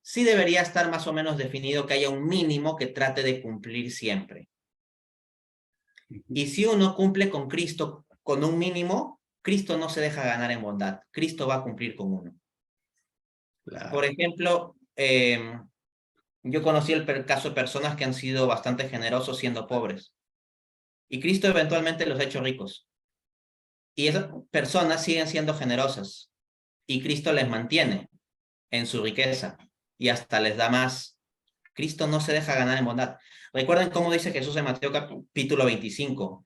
sí debería estar más o menos definido que haya un mínimo que trate de cumplir siempre. Y si uno cumple con Cristo con un mínimo, Cristo no se deja ganar en bondad. Cristo va a cumplir con uno. Por Claro. ejemplo, yo conocí el caso de personas que han sido bastante generosos siendo pobres. Y Cristo eventualmente los ha hecho ricos. Y esas personas siguen siendo generosas. Y Cristo les mantiene en su riqueza. Y hasta les da más. Cristo no se deja ganar en bondad. Recuerden cómo dice Jesús en Mateo capítulo 25.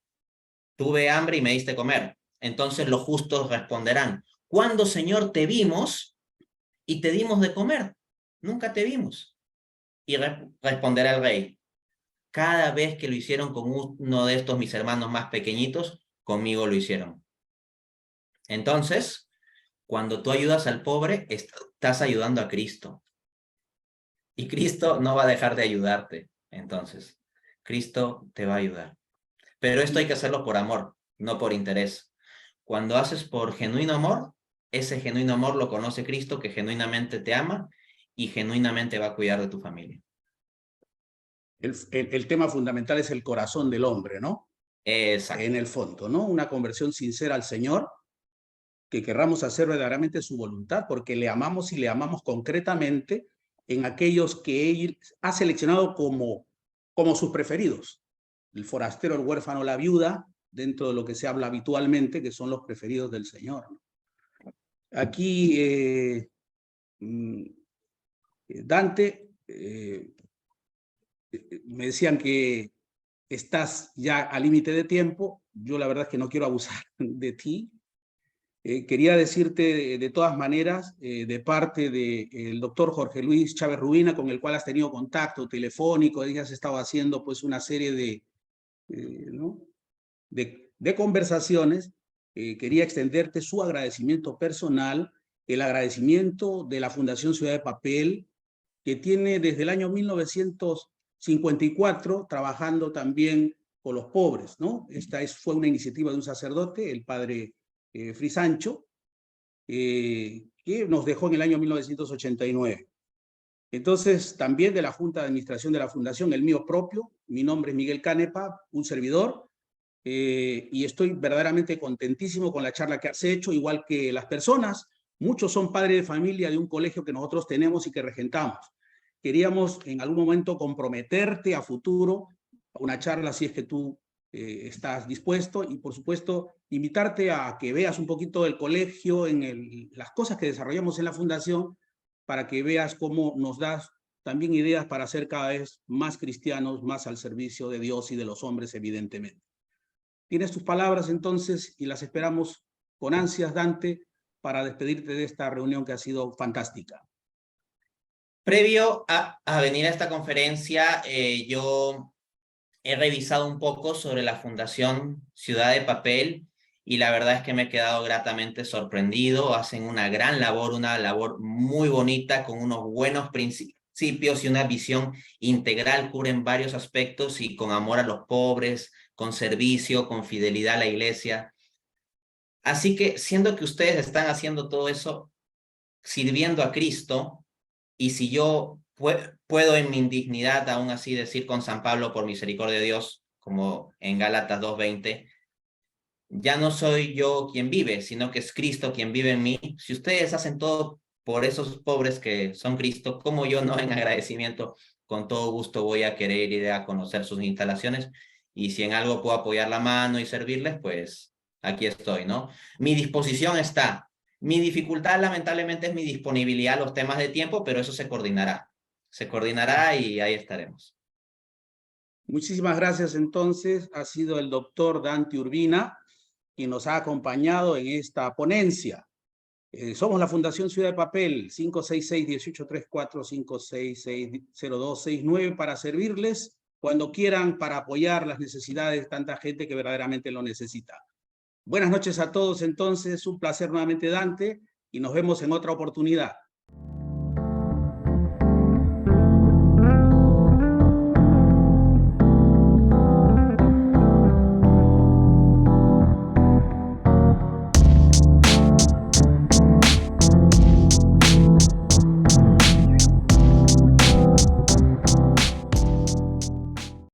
Tuve hambre y me diste comer. Entonces los justos responderán, ¿cuándo, Señor, te vimos y te dimos de comer? Nunca te vimos. Y responderá el rey, cada vez que lo hicieron con uno de estos mis hermanos más pequeñitos, conmigo lo hicieron. Entonces, cuando tú ayudas al pobre, estás ayudando a Cristo. Y Cristo no va a dejar de ayudarte. Entonces, Cristo te va a ayudar. Pero esto hay que hacerlo por amor, no por interés. Cuando haces por genuino amor, ese genuino amor lo conoce Cristo, que genuinamente te ama y genuinamente va a cuidar de tu familia. El tema fundamental es el corazón del hombre, ¿no? En Exacto. el fondo, ¿no? Una conversión sincera al Señor, que querramos hacer verdaderamente su voluntad, porque le amamos y le amamos concretamente en aquellos que Él ha seleccionado como sus preferidos. El forastero, el huérfano, la viuda, dentro de lo que se habla habitualmente, que son los preferidos del Señor. Aquí, Dante, me decían que estás ya al límite de tiempo. Yo la verdad es que no quiero abusar de ti. Quería decirte de todas maneras, de parte del doctor Jorge Luis Chávez Rubina, con el cual has tenido contacto telefónico, y has estado haciendo pues una serie ¿no? de conversaciones, quería extenderte su agradecimiento personal, el agradecimiento de la Fundación Ciudad de Papel, que tiene desde el año 1954 trabajando también con los pobres, ¿no? Fue una iniciativa de un sacerdote, el padre Frisancho, que nos dejó en el año 1989. Entonces, también de la Junta de Administración de la Fundación, el mío propio, mi nombre es Miguel Canepa, un servidor, y estoy verdaderamente contentísimo con la charla que has hecho, igual que las personas. Muchos son padres de familia de un colegio que nosotros tenemos y que regentamos. Queríamos en algún momento comprometerte a futuro a una charla, si es que tú estás dispuesto, y por supuesto invitarte a que veas un poquito el colegio, las cosas que desarrollamos en la fundación, para que veas cómo nos das también ideas para ser cada vez más cristianos, más al servicio de Dios y de los hombres, evidentemente. Tienes tus palabras entonces y las esperamos con ansias, Dante, para despedirte de esta reunión que ha sido fantástica. Previo a venir a esta conferencia, yo he revisado un poco sobre la Fundación Ciudad de Papel y la verdad es que me he quedado gratamente sorprendido. Hacen una gran labor, una labor muy bonita, con unos buenos principios y una visión integral, cubren varios aspectos y con amor a los pobres, con servicio, con fidelidad a la iglesia. Así que, siendo que ustedes están haciendo todo eso, sirviendo a Cristo, y si yo puedo en mi indignidad aún así decir con San Pablo, por misericordia de Dios, como en Gálatas 2:20, ya no soy yo quien vive, sino que es Cristo quien vive en mí. Si ustedes hacen todo por esos pobres que son Cristo, ¿cómo yo no en agradecimiento, con todo gusto voy a querer ir a conocer sus instalaciones? Y si en algo puedo apoyar la mano y servirles, pues aquí estoy, ¿no? Mi disposición está. Mi dificultad, lamentablemente, es mi disponibilidad a los temas de tiempo, pero eso se coordinará. Se coordinará y ahí estaremos. Muchísimas gracias entonces. Ha sido el doctor Dante Urbina quien nos ha acompañado en esta ponencia. Somos la Fundación Ciudad de Papel, 566-1834-566-0269, para servirles cuando quieran, para apoyar las necesidades de tanta gente que verdaderamente lo necesita. Buenas noches a todos entonces, un placer nuevamente, Dante, y nos vemos en otra oportunidad.